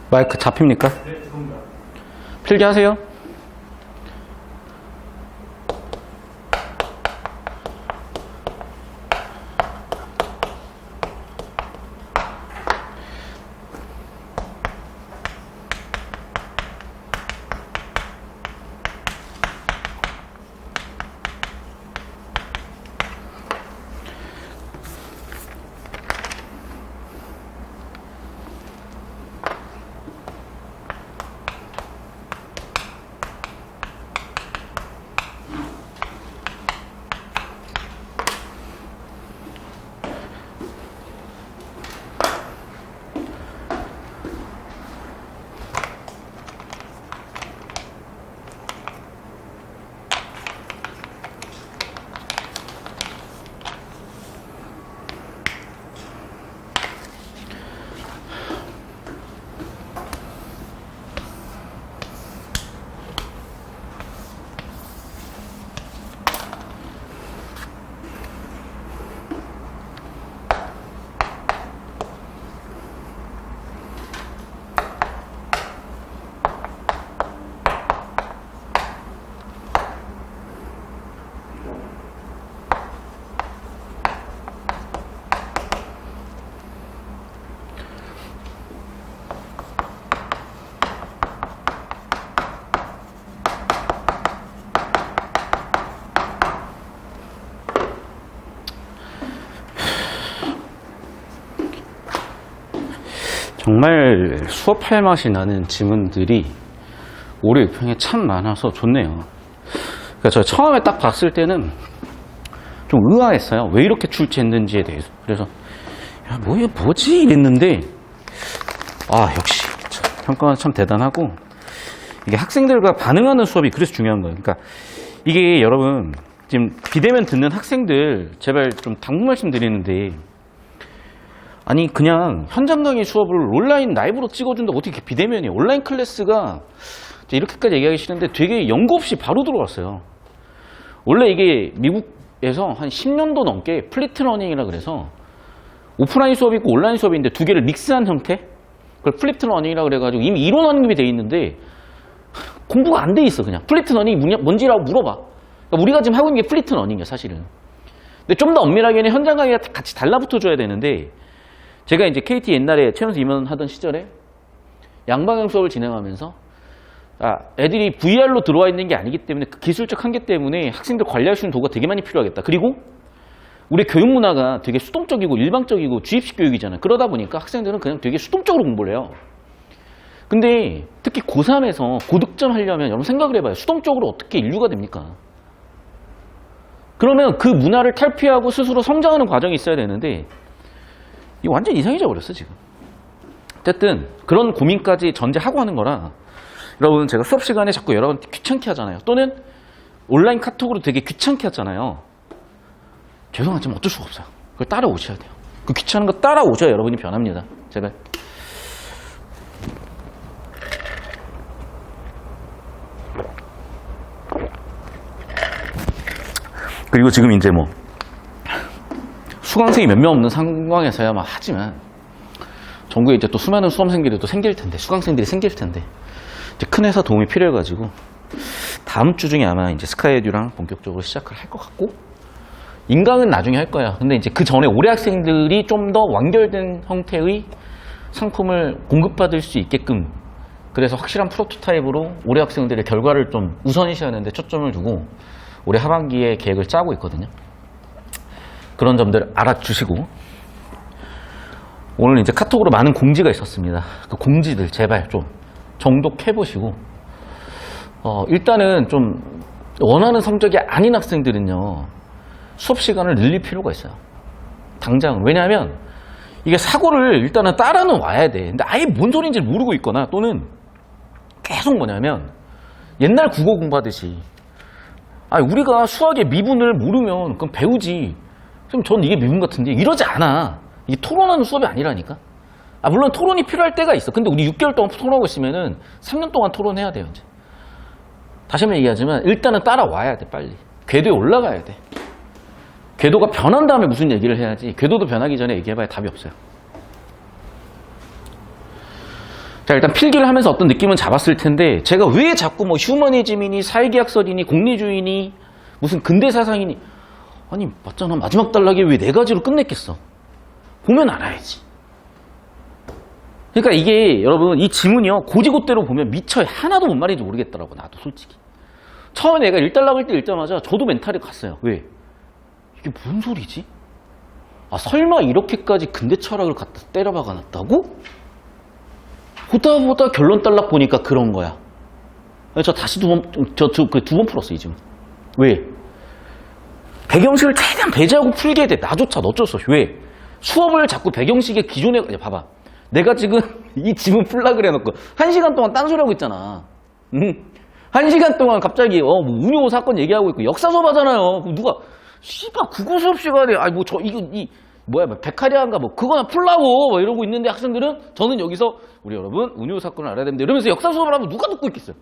마이크 잡힙니까? 네, 죄송합니다. 필기하세요. 정말 수업할 맛이 나는 지문들이 올해 6평에 참 많아서 좋네요. 그러니까 저 처음에 딱 봤을 때는 좀 의아했어요. 왜 이렇게 출제했는지에 대해서. 그래서 야, 뭐지 이랬는데 역시 평가가 참 대단하고 이게 학생들과 반응하는 수업이 그래서 중요한 거예요. 그러니까 이게 여러분 지금 비대면 듣는 학생들 제발 좀 당부 말씀드리는데 아니 그냥 현장 강의 수업을 온라인 라이브로 찍어준다고 어떻게 비대면이에요? 온라인 클래스가 이렇게까지 얘기하기 싫은데 되게 연구 없이 바로 들어갔어요. 원래 이게 미국에서 한 10년도 넘게 플리트 러닝이라 그래서 오프라인 수업이 있고 온라인 수업이 있는데 두 개를 믹스한 형태? 그걸 플리트 러닝이라 그래가지고 이미 이론 완급이 돼 있는데 공부가 안 돼 있어 그냥. 플리트 러닝이 뭔지라고 물어봐. 그러니까 우리가 지금 하고 있는 게 플리트 러닝이야 사실은. 근데 좀 더 엄밀하게는 현장 강의가 같이 달라붙어 줘야 되는데 제가 이제 KT 옛날에 최연소 임원하던 시절에 양방향 수업을 진행하면서 애들이 VR로 들어와 있는 게 아니기 때문에 그 기술적 한계 때문에 학생들 관리할 수 있는 도구가 되게 많이 필요하겠다. 그리고 우리 교육 문화가 되게 수동적이고 일방적이고 주입식 교육이잖아요. 그러다 보니까 학생들은 그냥 되게 수동적으로 공부를 해요. 근데 특히 고3에서 고득점 하려면 여러분 생각을 해봐요. 수동적으로 어떻게 인류가 됩니까? 그러면 그 문화를 탈피하고 스스로 성장하는 과정이 있어야 되는데 이거 완전 이상해져 버렸어 지금. 어쨌든 그런 고민까지 전제하고 하는 거라 여러분 제가 수업 시간에 자꾸 여러분 귀찮게 하잖아요. 또는 온라인 카톡으로 되게 귀찮게 하잖아요. 죄송하지만 어쩔 수가 없어요. 그걸 따라오셔야 돼요. 그 귀찮은 거 따라오셔야 여러분이 변합니다. 제발. 그리고 지금 이제 뭐 수강생이 몇 명 없는 상황에서야 막 하지만 전국에 이제 또 수많은 수험생들이 또 생길 텐데 수강생들이 생길 텐데 이제 큰 회사 도움이 필요해가지고 다음 주 중에 아마 이제 스카이에듀랑 본격적으로 시작을 할 것 같고 인강은 나중에 할 거야. 근데 이제 그 전에 올해 학생들이 좀 더 완결된 형태의 상품을 공급받을 수 있게끔 그래서 확실한 프로토타입으로 올해 학생들의 결과를 좀 우선시해야 하는데 초점을 두고 올해 하반기에 계획을 짜고 있거든요. 그런 점들 알아주시고 오늘 이제 카톡으로 많은 공지가 있었습니다. 그 공지들 제발 좀 정독해보시고 일단은 좀 원하는 성적이 아닌 학생들은요 수업 시간을 늘릴 필요가 있어요. 당장은. 왜냐하면 이게 사고를 일단은 따라는 와야 돼. 근데 아예 뭔 소리인지 모르고 있거나 또는 계속 뭐냐면 옛날 국어 공부하듯이 우리가 수학의 미분을 모르면 그럼 배우지. 그럼 전 이게 미분 같은데 이러지 않아. 이게 토론하는 수업이 아니라니까. 물론 토론이 필요할 때가 있어. 근데 우리 6개월 동안 토론하고 있으면은 3년 동안 토론해야 돼요. 이제. 다시 한번 얘기하지만 일단은 따라와야 돼. 빨리. 궤도에 올라가야 돼. 궤도가 변한 다음에 무슨 얘기를 해야지. 궤도도 변하기 전에 얘기해봐야 답이 없어요. 자, 일단 필기를 하면서 어떤 느낌은 잡았을 텐데 제가 왜 자꾸 뭐 휴머니즘이니 사회계약설이니 공리주의니 무슨 근대사상이니 아니 맞잖아. 마지막 단락에 왜 네 가지로 끝냈겠어. 보면 알아야지. 그러니까 이게 여러분 이 지문이요. 고지고대로 보면 미처 하나도 뭔 말인지 모르겠더라고. 나도 솔직히. 처음에 내가 1단락을 읽자마자 저도 멘탈이 갔어요. 왜? 이게 무슨 소리지? 아 설마 이렇게까지 근대 철학을 갖다 때려 박아놨다고? 보다 결론 단락 보니까 그런 거야. 저 다시 두 번 풀었어 이 지문. 왜? 배경식을 최대한 배제하고 풀게 돼. 나조차 어쩔 수 없이. 왜? 수업을 자꾸 배경식의 기존에 봐봐. 내가 지금 이 지문 풀라 그래 놓고 1시간 동안 딴소리하고 있잖아. 1시간 동안 갑자기 뭐 운요 사건 얘기하고 있고 역사 수업 하잖아요. 그럼 누가 씨발 국어 수업 시간에 아니 뭐 저 이거 이 뭐야 베카리아인가 뭐 그거나 풀라고 뭐 이러고 있는데 학생들은 저는 여기서 우리 여러분 운요 사건을 알아야 됩니다. 이러면서 역사 수업을 하면 누가 듣고 있겠어요.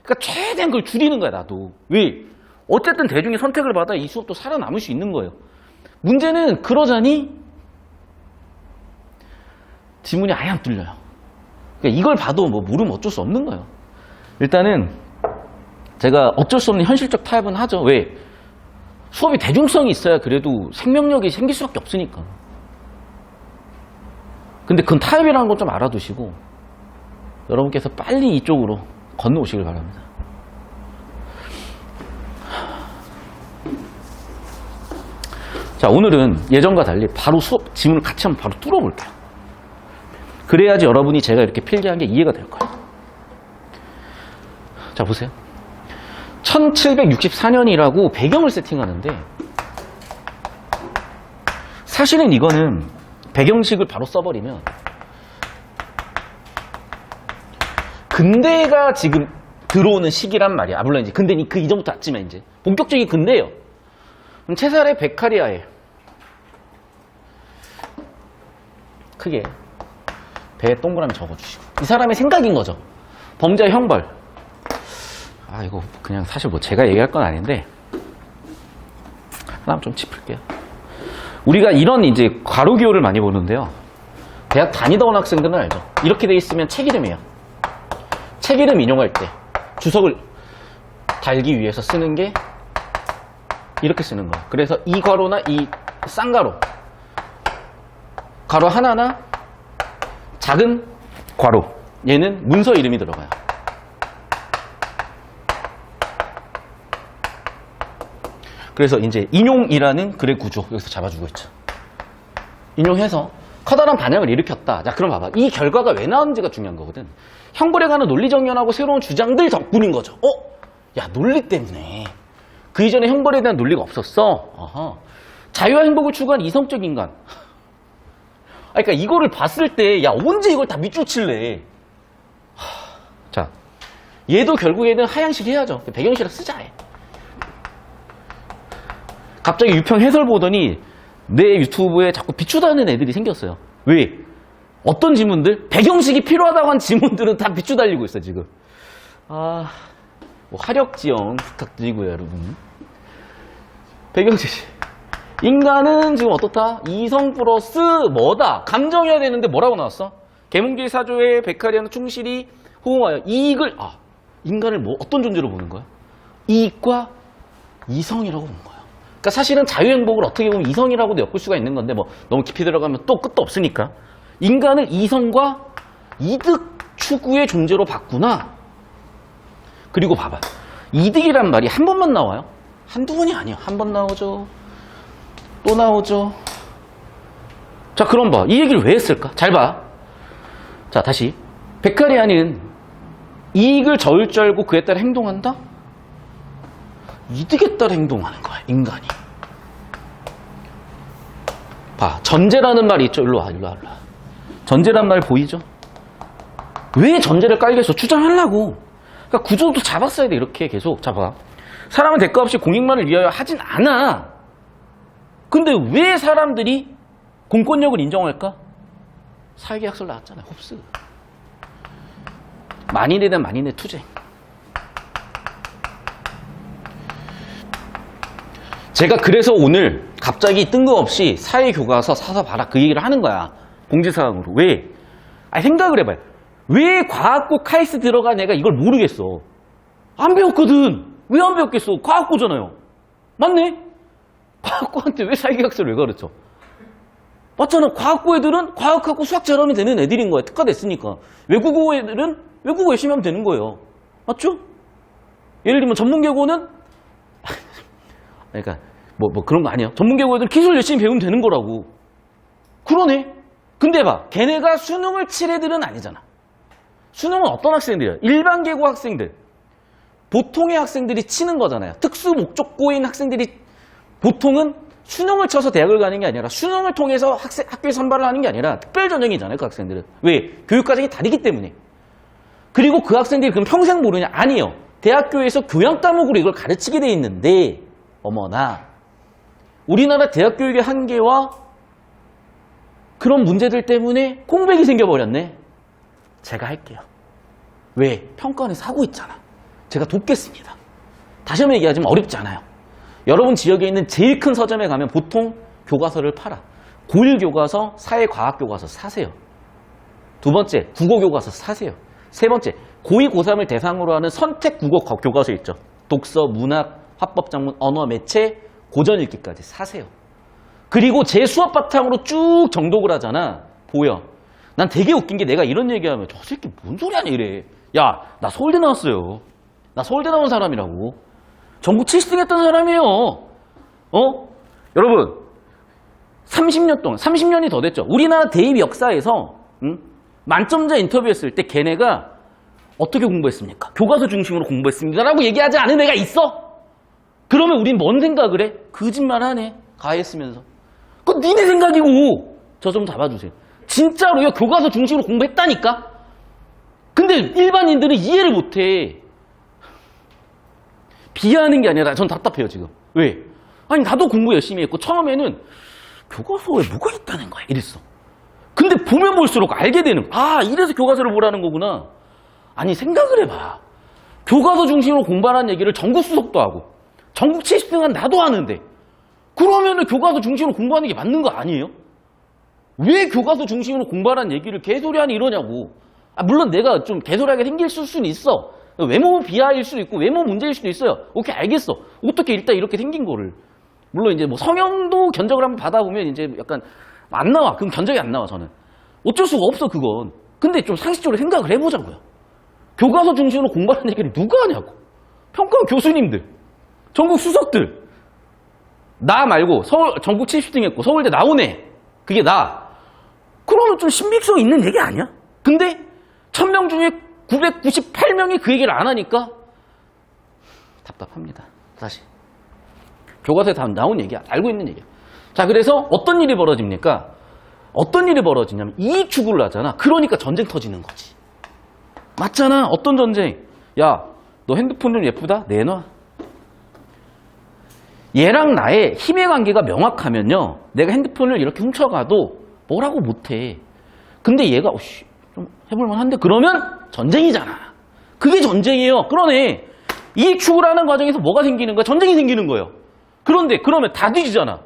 그러니까 최대한 그걸 줄이는 거야 나도. 왜? 어쨌든 대중의 선택을 받아 이 수업도 살아남을 수 있는 거예요. 문제는 그러자니 지문이 아예 안 뚫려요. 그러니까 이걸 봐도 뭐 모르면 어쩔 수 없는 거예요. 일단은 제가 어쩔 수 없는 현실적 타협은 하죠. 왜? 수업이 대중성이 있어야 그래도 생명력이 생길 수밖에 없으니까. 근데 그건 타협이라는 건 좀 알아두시고 여러분께서 빨리 이쪽으로 건너오시길 바랍니다. 자, 오늘은 예전과 달리 바로 수업 지문을 같이 한번 바로 뚫어볼게요. 그래야지 여러분이 제가 이렇게 필기한 게 이해가 될 거예요. 자, 보세요. 1764년이라고 배경을 세팅하는데 사실은 이거는 배경식을 바로 써버리면 근대가 지금 들어오는 시기란 말이야. 아, 물론 이제 근대니 그 이전부터 왔지만 이제 본격적인 근대예요. 그럼 체살의 베카리아에 크게 배에 동그라미 적어주시고 이 사람의 생각인 거죠. 범죄의 형벌. 아 이거 그냥 사실 뭐 제가 얘기할 건 아닌데 하나 좀 짚을게요. 우리가 이런 이제 괄호기호를 많이 보는데요. 대학 다니다 온 학생들은 알죠. 이렇게 돼 있으면 책 이름이에요. 책 이름 인용할 때 주석을 달기 위해서 쓰는 게 이렇게 쓰는 거예요. 그래서 이 괄호나 이 쌍괄호 괄호 하나나 작은 괄호 얘는 문서 이름이 들어가요. 그래서 이제 인용이라는 글의 구조 여기서 잡아주고 있죠. 인용해서 커다란 반향을 일으켰다. 자, 그럼 봐봐. 이 결과가 왜 나왔는지가 중요한 거거든. 형벌에 관한 논리정연하고 새로운 주장들 덕분인 거죠. 야, 논리 때문에. 그 이전에 형벌에 대한 논리가 없었어. 어허. 자유와 행복을 추구한 이성적 인간. 그러니까 이거를 봤을 때, 야, 언제 이걸 다 밑줄 칠래? 자, 얘도 결국에는 하향식 해야죠. 배경식을 쓰자 해. 갑자기 유평 해설 보더니 내 유튜브에 자꾸 비추다는 애들이 생겼어요. 왜? 어떤 지문들? 배경식이 필요하다고 한 지문들은 다 비추 달리고 있어 지금. 뭐 화력지형 부탁드리고요 여러분. 배경식. 인간은 지금 어떻다? 이성 플러스 뭐다? 감정이어야 되는데 뭐라고 나왔어? 계몽주의 사조의 베카리아는 충실히 호응하여 이익을 인간을 뭐 어떤 존재로 보는 거야? 이익과 이성이라고 보는 거야. 그러니까 사실은 자유행복을 어떻게 보면 이성이라고도 엮을 수가 있는 건데 뭐 너무 깊이 들어가면 또 끝도 없으니까 인간을 이성과 이득 추구의 존재로 봤구나. 그리고 봐봐. 이득이란 말이 한 번만 나와요? 한두 번이 아니야. 한 번 나오죠. 또 나오죠. 자, 그럼 봐. 이 얘기를 왜 했을까? 잘 봐. 자, 다시. 베카리아는 이익을 저울 줄 알고 그에 따라 행동한다? 이득에 따라 행동하는 거야, 인간이. 봐, 전제라는 말이 있죠. 일로 와. 전제란 말 보이죠? 왜 전제를 깔겠어? 주장하려고. 그러니까 구조도 잡았어야 돼, 이렇게 계속. 잡아. 사람은 대가 없이 공익만을 위하여 하진 않아. 근데 왜 사람들이 공권력을 인정할까? 사회계약설 나왔잖아요, 홉스. 만인에 대한 만인의 투쟁. 제가 그래서 오늘 갑자기 뜬금없이 사회교과서 사서 봐라 그 얘기를 하는 거야. 공지사항으로. 왜? 생각을 해봐요. 왜 과학고 카이스트 들어간 애가 이걸 모르겠어? 안 배웠거든. 왜 안 배웠겠어? 과학고잖아요. 맞네? 과학고한테 왜 사회계약서를 왜 가르쳐? 맞잖아. 과학고 애들은 과학하고 수학 잘하면 되는 애들인 거야. 특화됐으니까. 외국어 애들은 외국어 열심히 하면 되는 거예요. 맞죠? 예를 들면 전문계고는 그러니까 뭐 그런 거 아니에요. 전문계고 애들은 기술 열심히 배우면 되는 거라고. 그러네. 근데 봐. 걔네가 수능을 칠 애들은 아니잖아. 수능은 어떤 학생들이야? 일반 계고 학생들. 보통의 학생들이 치는 거잖아요. 특수 목적고인 학생들이 보통은 수능을 쳐서 대학을 가는 게 아니라 수능을 통해서 학교에 선발을 하는 게 아니라 특별 전형이잖아요. 그 학생들은. 왜? 교육과정이 다르기 때문에. 그리고 그 학생들이 그럼 평생 모르냐? 아니요. 대학교에서 교양 과목으로 이걸 가르치게 돼 있는데 어머나 우리나라 대학 교육의 한계와 그런 문제들 때문에 공백이 생겨버렸네. 제가 할게요. 왜? 평가원에 사고 있잖아. 제가 돕겠습니다. 다시 한번 얘기하지만 어렵지 않아요. 여러분 지역에 있는 제일 큰 서점에 가면 보통 교과서를 팔아. 고1 교과서, 사회과학 교과서 사세요. 두 번째, 국어 교과서 사세요. 세 번째, 고2, 고3을 대상으로 하는 선택 국어 교과서 있죠. 독서, 문학, 화법, 작문, 언어, 매체, 고전 읽기까지 사세요. 그리고 제 수업 바탕으로 쭉 정독을 하잖아. 보여. 난 되게 웃긴 게 내가 이런 얘기하면 저 새끼 뭔 소리 하냐 이래. 야, 나 서울대 나왔어요. 나 서울대 나온 사람이라고. 전국 70등 했던 사람이에요. 여러분 30년 동안 30년이 더 됐죠. 우리나라 대입 역사에서 만점자 인터뷰했을 때 걔네가 어떻게 공부했습니까? 교과서 중심으로 공부했습니다 라고 얘기하지 않은 애가 있어? 그러면 우린 뭔 생각을 해? 거짓말하네. 가했으면서. 그건 니네 생각이고. 저 좀 잡아주세요. 진짜로요. 교과서 중심으로 공부했다니까? 근데 일반인들은 이해를 못해. 비하하는 게 아니라 전 답답해요 지금. 왜? 아니 나도 공부 열심히 했고 처음에는 교과서에 뭐가 있다는 거야 이랬어. 근데 보면 볼수록 알게 되는 거야. 아 이래서 교과서를 보라는 거구나. 아니 생각을 해봐. 교과서 중심으로 공부하라는 얘기를 전국 수석도 하고 전국 70등한 나도 하는데 그러면은 교과서 중심으로 공부하는 게 맞는 거 아니에요? 왜 교과서 중심으로 공부하라는 얘기를 개소리하니 이러냐고. 물론 내가 좀 개소리하게 생길 수는 있어. 외모 비하일 수도 있고 외모 문제일 수도 있어요. 오케이 알겠어. 어떻게 일단 이렇게 생긴 거를. 물론 이제 뭐 성형도 견적을 한번 받아보면 이제 약간 안 나와. 그럼 견적이 안 나와 저는. 어쩔 수가 없어 그건. 근데 좀 상식적으로 생각을 해보자고요. 교과서 중심으로 공부하는 얘기를 누가 하냐고. 평가원 교수님들, 전국 수석들. 나 말고 전국 70등 했고 서울대 나오네. 그게 나. 그러면 좀 신빙성 있는 얘기 아니야? 근데 1000명 중에 998명이 그 얘기를 안 하니까 답답합니다. 다시. 교과서에 다 나온 얘기야. 알고 있는 얘기야. 자, 그래서 어떤 일이 벌어집니까? 어떤 일이 벌어지냐면 이익 추구를 하잖아. 그러니까 전쟁 터지는 거지. 맞잖아. 어떤 전쟁? 야, 너 핸드폰 좀 예쁘다? 내놔. 얘랑 나의 힘의 관계가 명확하면요. 내가 핸드폰을 이렇게 훔쳐가도 뭐라고 못해. 근데 얘가 좀 해볼만 한데 그러면 전쟁이잖아. 그게 전쟁이에요. 그러네. 이익 추구를 하는 과정에서 뭐가 생기는 거야? 전쟁이 생기는 거예요. 그런데 그러면 다 뒤지잖아.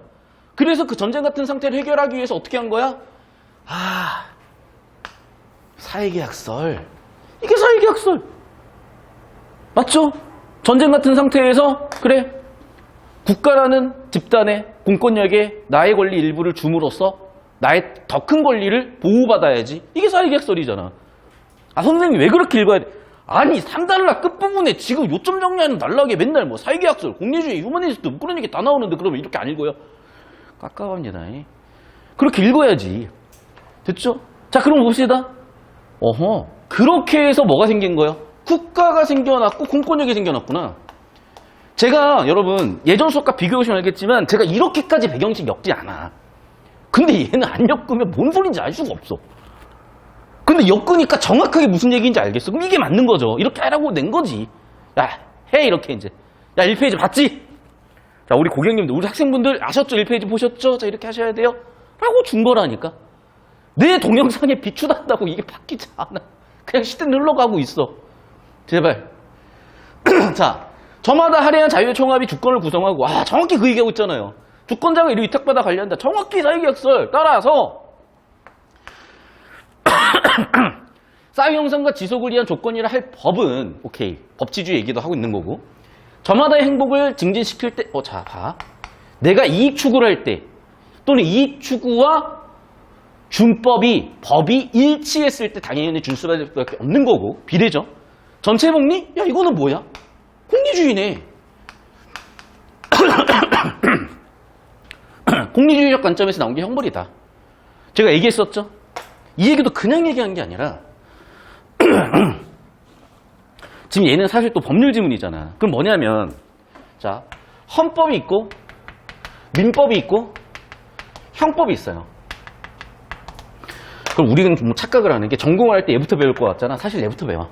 그래서 그 전쟁 같은 상태를 해결하기 위해서 어떻게 한 거야? 사회계약설. 이게 사회계약설. 맞죠? 전쟁 같은 상태에서 그래. 국가라는 집단의 공권력에 나의 권리 일부를 줌으로써 나의 더 큰 권리를 보호받아야지. 이게 사회계약설이잖아. 선생님 왜 그렇게 읽어야 돼? 아니 3달러 끝부분에 지금 요점 정리하는 단락에 맨날 뭐 사회계약설, 공리주의, 휴머니스트 뭐 그런 얘기 다 나오는데 그러면 이렇게 안 읽어요? 깝깝합니다. 그렇게 읽어야지. 됐죠? 자 그럼 봅시다. 그렇게 해서 뭐가 생긴 거예요? 국가가 생겨났고 공권력이 생겨났구나. 제가 여러분 예전 수업과 비교해보시면 알겠지만 제가 이렇게까지 배경식 엮지 않아. 근데 얘는 안 엮으면 뭔 소린지 알 수가 없어. 근데 엮으니까 정확하게 무슨 얘기인지 알겠어. 그럼 이게 맞는 거죠. 이렇게 하라고 낸 거지. 야, 해 이렇게 이제. 야 1페이지 봤지? 자 우리 고객님들, 우리 학생분들 아셨죠? 1페이지 보셨죠? 자 이렇게 하셔야 돼요. 라고 준 거라니까. 내 동영상에 비추단다고 이게 바뀌지 않아. 그냥 시대는 흘러가고 있어. 제발. 자, 저마다 할애한 자유의 총합이 주권을 구성하고 정확히 그 얘기하고 있잖아요. 주권자가 이를 위탁받아 관리한다. 정확히 사회계약설 따라서 사회 형성과 지속을 위한 조건이라 할 법은 오케이 법치주의 얘기도 하고 있는 거고 저마다의 행복을 증진시킬 때 자 봐. 내가 이익 추구를 할 때 또는 이익 추구와 법이 일치했을 때 당연히 준수받을 수밖에 없는 거고 비례죠. 전체 복리? 야 이거는 뭐야? 공리주의네. 공리주의적 관점에서 나온 게 형벌이다. 제가 얘기했었죠. 이 얘기도 그냥 얘기한 게 아니라 지금 얘는 사실 또 법률 지문이잖아. 그럼 뭐냐면 자 헌법이 있고 민법이 있고 형법이 있어요. 그럼 우리는 좀 착각을 하는 게 전공을 할 때 얘부터 배울 것 같잖아. 사실 얘부터 배워.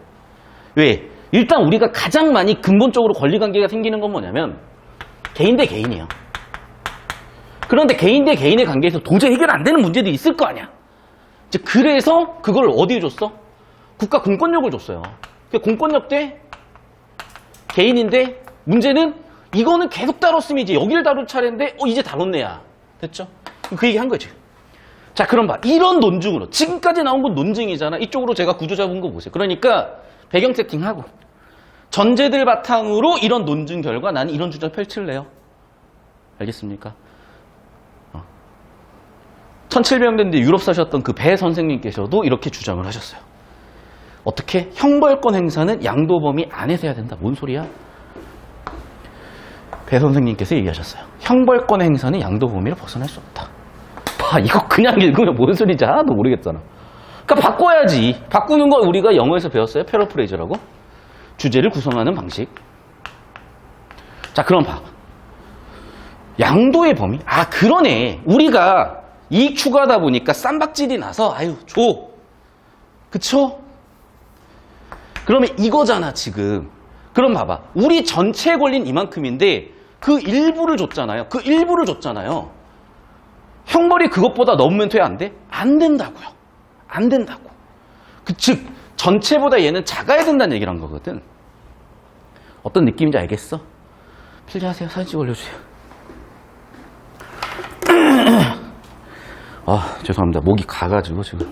왜? 일단 우리가 가장 많이 근본적으로 권리관계가 생기는 건 뭐냐면 개인 대 개인이에요. 그런데 개인 대 개인의 관계에서 도저히 해결 안 되는 문제도 있을 거 아니야. 이제 그래서 그걸 어디에 줬어? 국가 공권력을 줬어요. 공권력 대 개인인데 문제는 이거는 계속 다뤘으면 이제 여기를 다룰 차례인데 이제 다뤘네야. 됐죠? 그 얘기 한 거지. 자 그럼 봐. 이런 논증으로 지금까지 나온 건 논증이잖아. 이쪽으로 제가 구조 잡은 거 보세요. 그러니까 배경 세팅하고 전제들 바탕으로 이런 논증 결과 나는 이런 주장 펼칠래요. 알겠습니까? 1700년대 유럽 사셨던 그 배 선생님께서도 이렇게 주장을 하셨어요. 어떻게? 형벌권 행사는 양도범위 안에서 해야 된다. 뭔 소리야? 배 선생님께서 얘기하셨어요. 형벌권 행사는 양도범위를 벗어날 수 없다. 봐, 이거 그냥 읽으면 뭔 소리인지 하나도 모르겠잖아. 그러니까 바꿔야지. 바꾸는 걸 우리가 영어에서 배웠어요. 패러프레이즈라고. 주제를 구성하는 방식. 자, 그럼 봐. 양도의 범위? 아, 그러네. 우리가 이익 추구하다 보니까 쌈박질이 나서 아유, 줘. 그쵸? 그러면 이거잖아, 지금. 그럼 봐봐. 우리 전체 권리는 이만큼인데 그 일부를 줬잖아요. 그 일부를 줬잖아요. 형벌이 그것보다 넘으면 돼? 안 돼? 안 된다고요. 안 된다고. 즉 전체보다 얘는 작아야 된다는 얘기를 한 거거든. 어떤 느낌인지 알겠어? 필기하세요. 사진 찍어 올려주세요. 아 죄송합니다. 목이 가가지고 지금.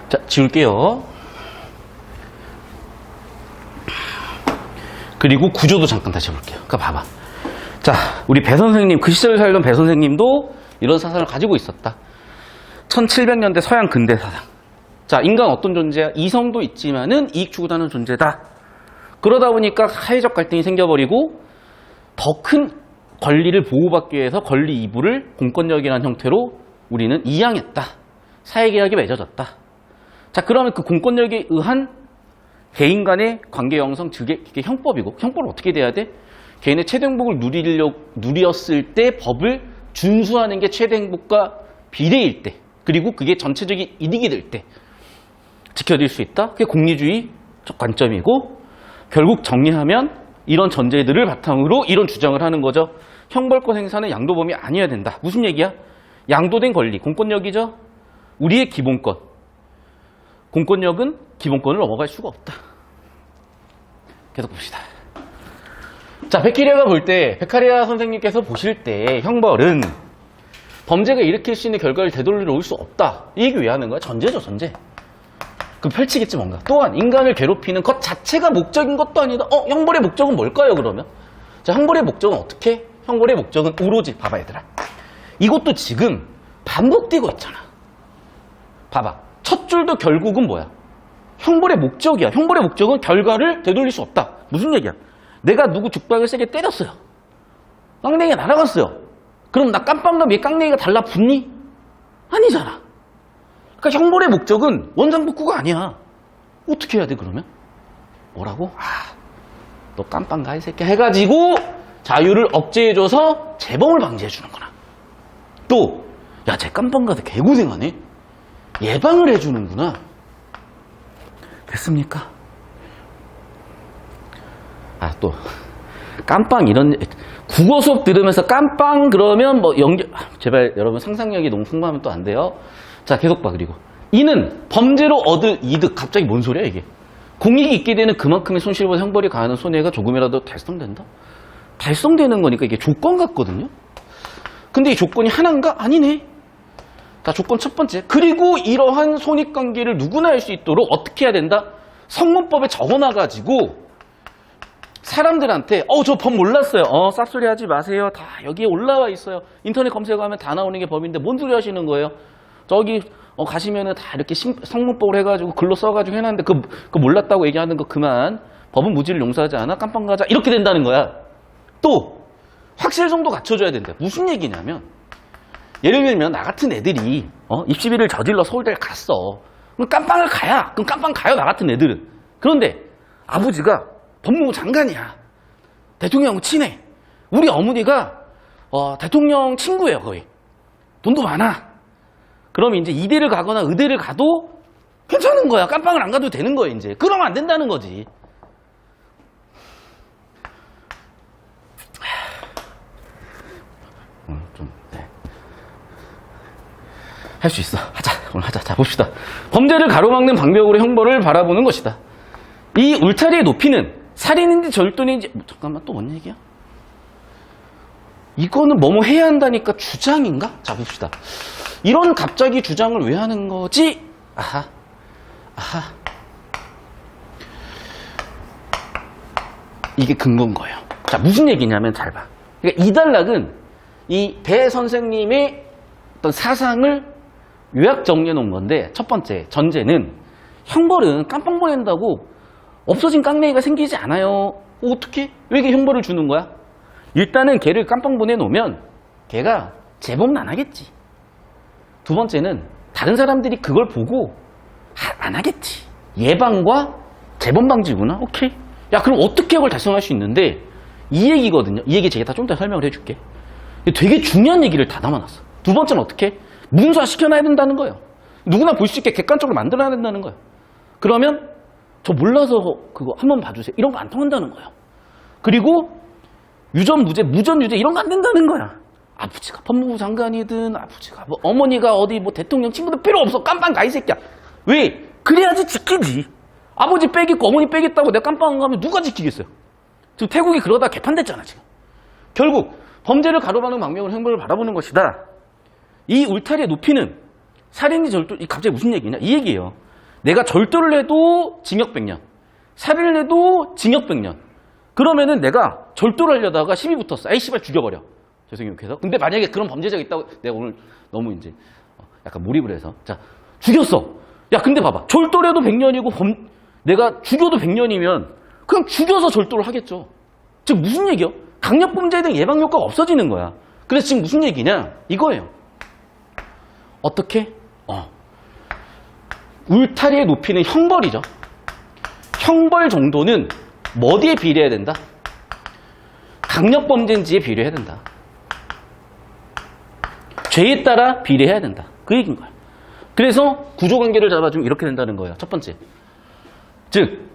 자, 지울게요. 그리고 구조도 잠깐 다시 해볼게요. 그러니까 봐봐. 자, 우리 배 선생님, 그 시절에 살던 배 선생님도 이런 사상을 가지고 있었다. 1700년대 서양 근대 사상. 자, 인간 어떤 존재야? 이성도 있지만은 이익 추구하는 존재다. 그러다 보니까 사회적 갈등이 생겨버리고 더 큰 권리를 보호받기 위해서 권리 이부를 공권력이라는 형태로 우리는 이양했다. 사회계약이 맺어졌다. 자, 그러면 그 공권력에 의한 개인 간의 관계 형성, 그게 형법이고, 형법은 어떻게 돼야 돼? 개인의 최대 행복을 누렸을 때 법을 준수하는 게 최대 행복과 비례일 때, 그리고 그게 전체적인 이득이 될 때 지켜질 수 있다. 그게 공리주의적 관점이고, 결국 정리하면 이런 전제들을 바탕으로 이런 주장을 하는 거죠. 형벌권 행사는 양도범위 아니어야 된다. 무슨 얘기야? 양도된 권리, 공권력이죠. 우리의 기본권. 공권력은 기본권을 넘어갈 수가 없다. 계속 봅시다. 자, 베키리아가 볼 때, 베카리아 선생님께서 보실 때 형벌은 범죄가 일으킬 수 있는 결과를 되돌려 올 수 없다. 이 얘기 왜 하는 거야? 전제죠, 전제. 그럼 펼치겠지 뭔가. 또한 인간을 괴롭히는 것 자체가 목적인 것도 아니다. 형벌의 목적은 뭘까요, 그러면? 자, 형벌의 목적은 어떻게? 형벌의 목적은 오로지, 봐봐 얘들아. 이것도 지금 반복되고 있잖아. 봐봐. 첫 줄도 결국은 뭐야? 형벌의 목적이야. 형벌의 목적은 결과를 되돌릴 수 없다. 무슨 얘기야? 내가 누구 죽박을 세게 때렸어요. 깡냉이가 날아갔어요. 그럼 나 깜빵 위에 깡냉이가 달라붙니? 아니잖아. 그러니까 형벌의 목적은 원상복구가 아니야. 어떻게 해야 돼 그러면? 뭐라고? 너 깜빵 가 이 새끼 해가지고 자유를 억제해줘서 재범을 방지해주는구나. 또 야, 쟤 깜빵 가서 개고생하네. 예방을 해주는구나. 됐습니까? 또 깜빵 이런 국어 수업 들으면서 깜빵 그러면 뭐 연결 제발 여러분 상상력이 너무 풍부하면 또 안 돼요. 자, 계속 봐. 그리고 이는 범죄로 얻을 이득. 갑자기 뭔 소리야 이게? 공익이 있게 되는 그만큼의 손실보다 형벌이 가하는 손해가 조금이라도 달성된다? 달성되는 거니까 이게 조건 같거든요. 근데 이 조건이 하나인가? 아니네. 자, 조건 첫 번째. 그리고 이러한 손익관계를 누구나 알 수 있도록 어떻게 해야 된다? 성문법에 적어놔가지고 사람들한테 저 법 몰랐어요. 쌉소리 하지 마세요. 다 여기에 올라와 있어요. 인터넷 검색하면 다 나오는 게 법인데 뭔 소리 하시는 거예요? 저기 가시면은 다 이렇게 성문법을 해가지고 글로 써가지고 해놨는데 그 몰랐다고 얘기하는 거 그만. 법은 무지를 용서하지 않아. 깜빵 가자. 이렇게 된다는 거야. 또 확실성도 갖춰줘야 된다. 무슨 얘기냐면 예를 들면 나 같은 애들이 입시비를 저질러 서울대를 갔어. 그럼 깜빵을 가야. 그럼 깜빵 가요 나 같은 애들은. 그런데 아버지가 법무부 장관이야. 대통령 친해. 우리 어머니가 대통령 친구예요 거의. 돈도 많아. 그럼 이제 이대를 가거나 의대를 가도 괜찮은 거야. 깜빵을 안 가도 되는 거야 이제. 그러면 안 된다는 거지. 할 수 있어. 하자. 오늘 하자. 자, 봅시다. 범죄를 가로막는 방벽으로 형벌을 바라보는 것이다. 이 울타리의 높이는 살인인지 절도인지 잠깐만 또 뭔 얘기야? 이거는 뭐뭐 해야 한다니까 주장인가? 자, 봅시다. 이런 갑자기 주장을 왜 하는 거지? 아하. 이게 근거인 거예요. 자, 무슨 얘기냐면 잘 봐. 그러니까 이 단락은 이 배 선생님의 어떤 사상을 요약 정리해 놓은 건데, 첫 번째 전제는 형벌은 깜빵 보낸다고 없어진 깡냉이가 생기지 않아요. 어떻게? 왜 이게 형벌을 주는 거야? 일단은 걔를 깜빵 보내놓으면 걔가 재범은 안 하겠지. 두 번째는 다른 사람들이 그걸 보고 안 하겠지. 예방과 재범 방지구나. 오케이. 야, 그럼 어떻게 그걸 달성할 수 있는데? 이 얘기거든요. 이 얘기 제가 다 좀 더 설명을 해줄게. 되게 중요한 얘기를 다 담아놨어. 두 번째는 어떻게? 문서화시켜놔야 된다는 거예요. 누구나 볼 수 있게 객관적으로 만들어야 된다는 거예요. 그러면 저 몰라서 그거 한번 봐주세요. 이런 거 안 통한다는 거예요. 그리고 유전, 무죄, 무전, 유죄 이런 거 안 된다는 거야. 아버지가 법무부 장관이든 아버지가 뭐 어머니가 어디 뭐 대통령 친구들 필요 없어. 깜빵 가 이 새끼야. 왜? 그래야지 지키지. 아버지 빼겠고 어머니 빼겠다고 내가 깜빵 안 가면 누가 지키겠어요? 지금 태국이 그러다 개판됐잖아 지금. 결국 범죄를 가로막는 방면으로 형벌을 바라보는 것이다. 이 울타리의 높이는 살인이 절도, 갑자기 무슨 얘기냐? 이 얘기예요. 내가 절도를 해도 징역 100년, 살인을 해도 징역 100년. 그러면은 내가 절도를 하려다가 시비 붙었어. 에이 씨발 죽여버려. 죄송해요. 그래서 근데 만약에 그런 범죄자가 있다고 내가 오늘 너무 이제 약간 몰입을 해서 자 죽였어. 야 근데 봐봐. 절도를 해도 100년이고 내가 죽여도 100년이면 그냥 죽여서 절도를 하겠죠. 즉 무슨 얘기야? 강력범죄에 대한 예방 효과가 없어지는 거야. 그래서 지금 무슨 얘기냐? 이거예요. 어떻게? 울타리의 높이는 형벌이죠. 형벌 정도는 뭐에 비례해야 된다? 강력범죄인지에 비례해야 된다. 죄에 따라 비례해야 된다. 그 얘기인 거야. 그래서 구조관계를 잡아주면 이렇게 된다는 거예요. 첫 번째. 즉,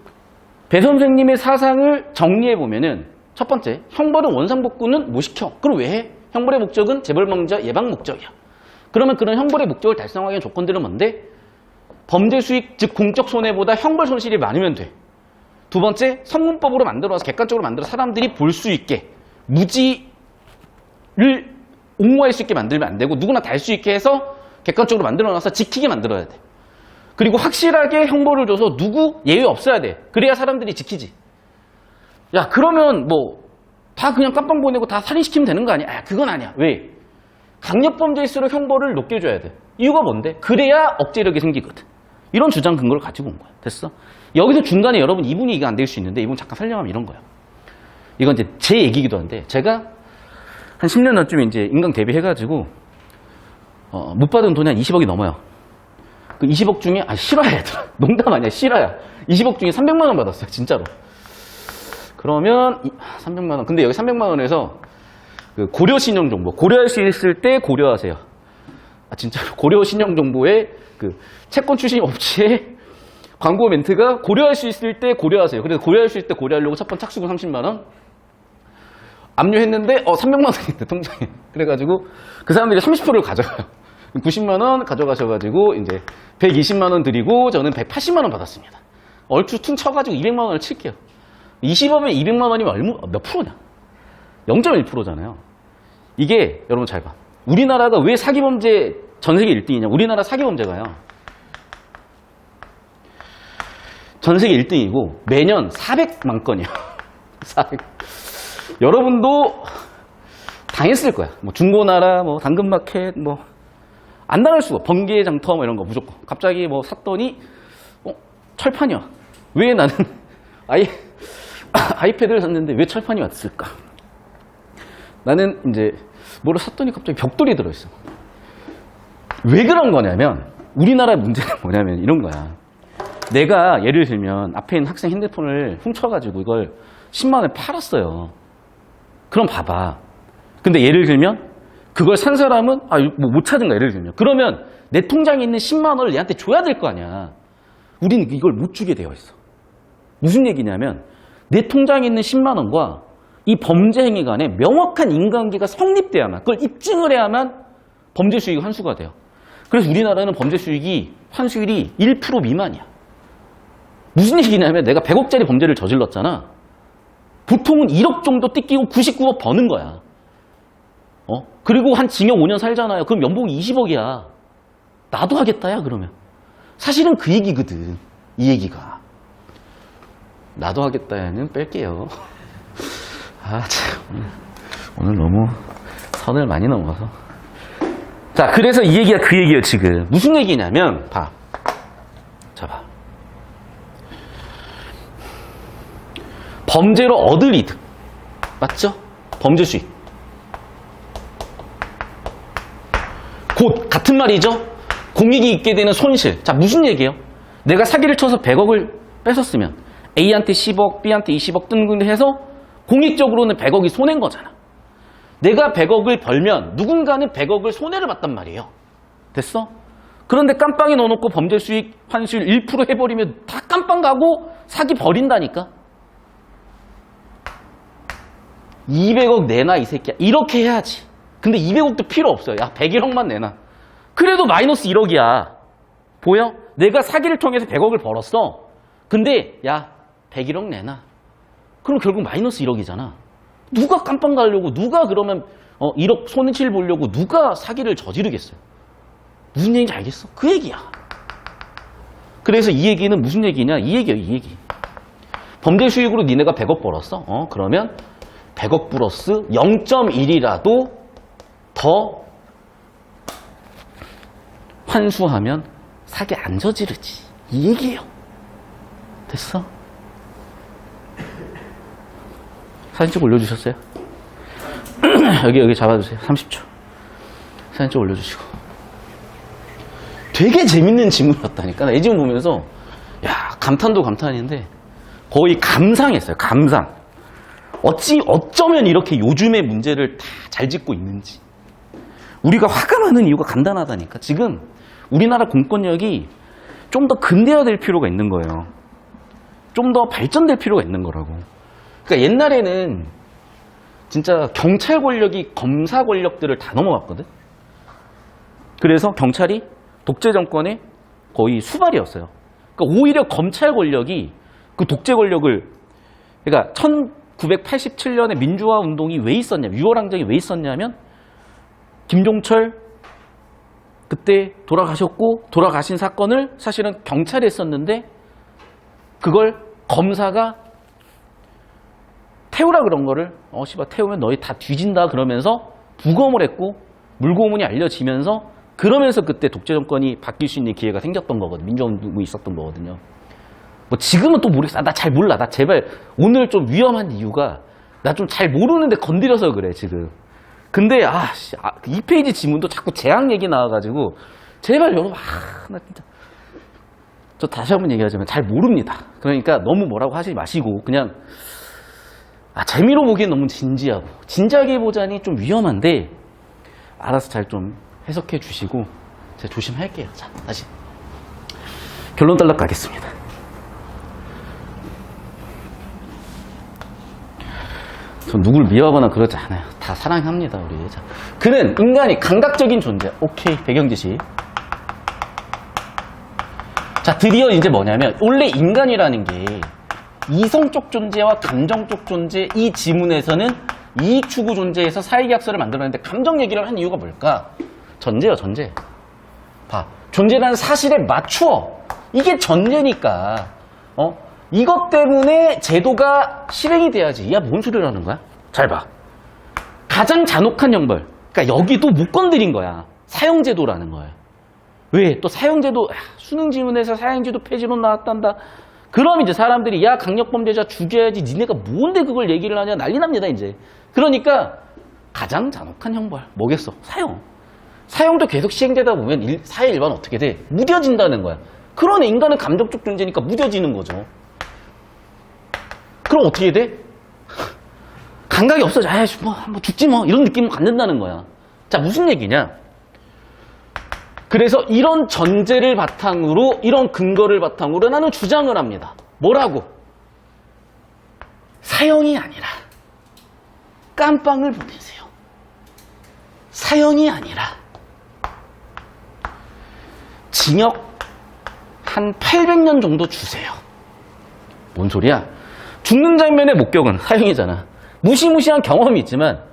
배 선생님의 사상을 정리해보면은 첫 번째, 형벌은 원상복구는 못 시켜. 그럼 왜 해? 형벌의 목적은 재벌방지와 예방 목적이야. 그러면 그런 형벌의 목적을 달성하기 위한 조건들은 뭔데? 범죄 수익, 즉 공적 손해보다 형벌 손실이 많으면 돼. 두 번째, 성문법으로 만들어서 객관적으로 만들어 사람들이 볼 수 있게 무지를 옹호할 수 있게 만들면 안 되고 누구나 다 할 수 있게 해서 객관적으로 만들어놔서 지키게 만들어야 돼. 그리고 확실하게 형벌을 줘서 누구 예외 없어야 돼. 그래야 사람들이 지키지. 야 그러면 뭐 다 그냥 깜빵 보내고 다 살인시키면 되는 거 아니야? 그건 아니야. 왜? 강력범죄일수록 형벌을 높게 줘야 돼. 이유가 뭔데? 그래야 억제력이 생기거든. 이런 주장 근거를 가지고 온 거야. 됐어? 여기서 중간에 여러분 이분이 이게 안 될 수 있는데 이분 잠깐 설명하면 이런 거야. 이건 이제 제 얘기기도 한데 제가 한 10년 전쯤에 이제 인강 데뷔해가지고 못 받은 돈이 한 20억이 넘어요. 그 20억 중에 실화야 얘들아. 농담 아니야. 실화야. 20억 중에 300만 원 받았어요. 진짜로. 그러면 300만 원. 근데 여기 300만 원에서 그 고려 신용 정보 고려할 수 있을 때 고려하세요. 진짜로 고려 신용 정보에 그 채권 출신 업체의 광고 멘트가 고려할 수 있을 때 고려하세요. 그래서 고려할 수 있을 때 고려하려고 첫 번 착수금 30만 원 압류했는데 300만 원이 있대 통장에. 그래가지고 그 사람들이 30%를 가져가요. 90만 원 가져가셔가지고 이제 120만 원 드리고 저는 180만 원 받았습니다. 얼추 퉁 쳐가지고 200만 원을 칠게요. 20억에 200만 원이면 몇 프로냐? 0.1%잖아요. 이게 여러분 잘 봐. 우리나라가 왜 사기범죄 전 세계 1등이냐? 우리나라 사기범죄가요. 전 세계 1등이고 매년 400만 건이요. 400. 여러분도 당했을 거야. 뭐 중고나라, 뭐 당근마켓, 뭐 안 당할 수가. 번개장터 뭐 이런 거 무조건. 갑자기 뭐 샀더니 철판이야. 왜 나는 아이패드를 샀는데 왜 철판이 왔을까? 나는 이제 뭐를 샀더니 갑자기 벽돌이 들어있어. 왜 그런 거냐면 우리나라 문제는 뭐냐면 이런 거야. 내가 예를 들면 앞에 있는 학생 핸드폰을 훔쳐가지고 이걸 10만 원에 팔았어요. 그럼 봐봐. 근데 예를 들면 그걸 산 사람은 뭐 못 찾은 거야. 예를 들면 그러면 내 통장에 있는 10만 원을 얘한테 줘야 될 거 아니야. 우리는 이걸 못 주게 되어 있어. 무슨 얘기냐면 내 통장에 있는 10만 원과 이 범죄 행위 간에 명확한 인과관계가 성립돼야만, 그걸 입증을 해야만 범죄 수익이 환수가 돼요. 그래서 우리나라는 범죄 수익이 환수율이 1% 미만이야. 무슨 얘기냐면 내가 100억짜리 범죄를 저질렀잖아. 보통은 1억 정도 뜯기고 99억 버는 거야. 그리고 한 징역 5년 살잖아요. 그럼 연봉이 20억이야. 나도 하겠다야 그러면. 사실은 그 얘기거든. 이 얘기가. 나도 하겠다야는 뺄게요. 참. 오늘 너무 선을 많이 넘어서. 자, 그래서 이 얘기가 그 얘기예요, 지금. 무슨 얘기냐면, 봐. 자, 봐. 범죄로 얻을 이득. 맞죠? 범죄 수익. 곧, 같은 말이죠? 공익이 있게 되는 손실. 자, 무슨 얘기예요? 내가 사기를 쳐서 100억을 뺏었으면 A한테 10억, B한테 20억 뜬금해서 공익적으로는 100억이 손해인 거잖아. 내가 100억을 벌면 누군가는 100억을 손해를 봤단 말이에요. 됐어? 그런데 깜빵에 넣어놓고 범죄 수익 환수율 1% 해버리면 다 깜빵 가고 사기 버린다니까. 200억 내놔 이 새끼야. 이렇게 해야지. 근데 200억도 필요 없어요. 야 101억만 내놔. 그래도 마이너스 1억이야. 보여? 내가 사기를 통해서 100억을 벌었어. 근데 야 101억 내놔. 그럼 결국 마이너스 1억이잖아. 누가 깜빵 가려고, 누가 그러면 1억 손실 보려고 누가 사기를 저지르겠어요? 무슨 얘기인지 알겠어? 그 얘기야. 그래서 이 얘기는 무슨 얘기냐? 이 얘기야, 이 얘기. 범죄 수익으로 니네가 100억 벌었어? 그러면 100억 플러스 0.1이라도 더 환수하면 사기 안 저지르지. 이 얘기예요. 됐어? 사진 좀 올려주셨어요? 여기 잡아주세요. 30초. 사진 좀 올려주시고. 되게 재밌는 질문이었다니까. 나 이 질문 보면서 야 감탄도 감탄인데 거의 감상했어요. 감상. 어쩌면 이렇게 요즘의 문제를 다 잘 짚고 있는지. 우리가 화가 많은 이유가 간단하다니까. 지금 우리나라 공권력이 좀 더 근대화될 필요가 있는 거예요. 좀 더 발전될 필요가 있는 거라고. 그러니까 옛날에는 진짜 경찰 권력이 검사 권력들을 다 넘어갔거든. 그래서 경찰이 독재 정권의 거의 수발이었어요. 그러니까 오히려 검찰 권력이 그 독재 권력을, 그러니까 1987년에 민주화 운동이 왜 있었냐, 6월 항쟁이 왜 있었냐면 김종철 그때 돌아가셨고 돌아가신 사건을 사실은 경찰이 했었는데 그걸 검사가 태우라 그런 거를 씨발 태우면 너희 다 뒤진다 그러면서 부검을 했고 물고문이 알려지면서 그러면서 그때 독재 정권이 바뀔 수 있는 기회가 생겼던 거거든요. 민주운동이 있었던 거거든요. 뭐 지금은 또 모르겠어. 나 잘 몰라. 나 제발 오늘 좀 위험한 이유가 나 좀 잘 모르는데 건드려서 그래 지금. 근데 2페이지 지문도 자꾸 재앙 얘기 나와가지고 제발 여러분 나 진짜 저 다시 한번 얘기하자면 잘 모릅니다. 그러니까 너무 뭐라고 하지 마시고 그냥 재미로 보기엔 너무 진지하고 진지하게 보자니 좀 위험한데 알아서 잘 좀 해석해 주시고 제가 조심할게요. 자, 다시 결론 딸락 가겠습니다. 전 누굴 미워하거나 그러지 않아요. 다 사랑합니다, 우리. 자, 그는 인간이 감각적인 존재. 오케이, 배경지시. 자, 드디어 이제 뭐냐면 원래 인간이라는 게 이성적 존재와 감정적 존재 이 지문에서는 이익 추구 존재에서 사회계약서를 만들었는데 감정 얘기를 한 이유가 뭘까? 전제요, 전제. 봐, 존재라는 사실에 맞추어. 이게 전제니까. 이것 때문에 제도가 실행이 돼야지. 야, 뭔 소리를 하는 거야? 잘 봐. 가장 잔혹한 형벌. 그러니까 여기도 못 건드린 거야. 사형제도라는 거예요. 왜? 또 사형제도, 수능지문에서 사형제도 폐지론 나왔단다. 그럼 이제 사람들이 야, 강력범죄자 죽여야지. 니네가 뭔데 그걸 얘기를 하냐. 난리 납니다, 이제. 그러니까 가장 잔혹한 형벌. 뭐겠어? 사형. 사형도 계속 시행되다 보면 사회 일반은 어떻게 돼? 무뎌진다는 거야. 그러네. 인간은 감정적 존재니까 무뎌지는 거죠. 그럼 어떻게 돼? 감각이 없어져. 뭐 죽지 뭐. 이런 느낌을 갖는다는 거야. 자, 무슨 얘기냐? 그래서 이런 전제를 바탕으로, 이런 근거를 바탕으로 나는 주장을 합니다. 뭐라고? 사형이 아니라 깜빵을 보내세요. 사형이 아니라 징역 한 800년 정도 주세요. 뭔 소리야? 죽는 장면의 목격은 사형이잖아. 무시무시한 경험이 있지만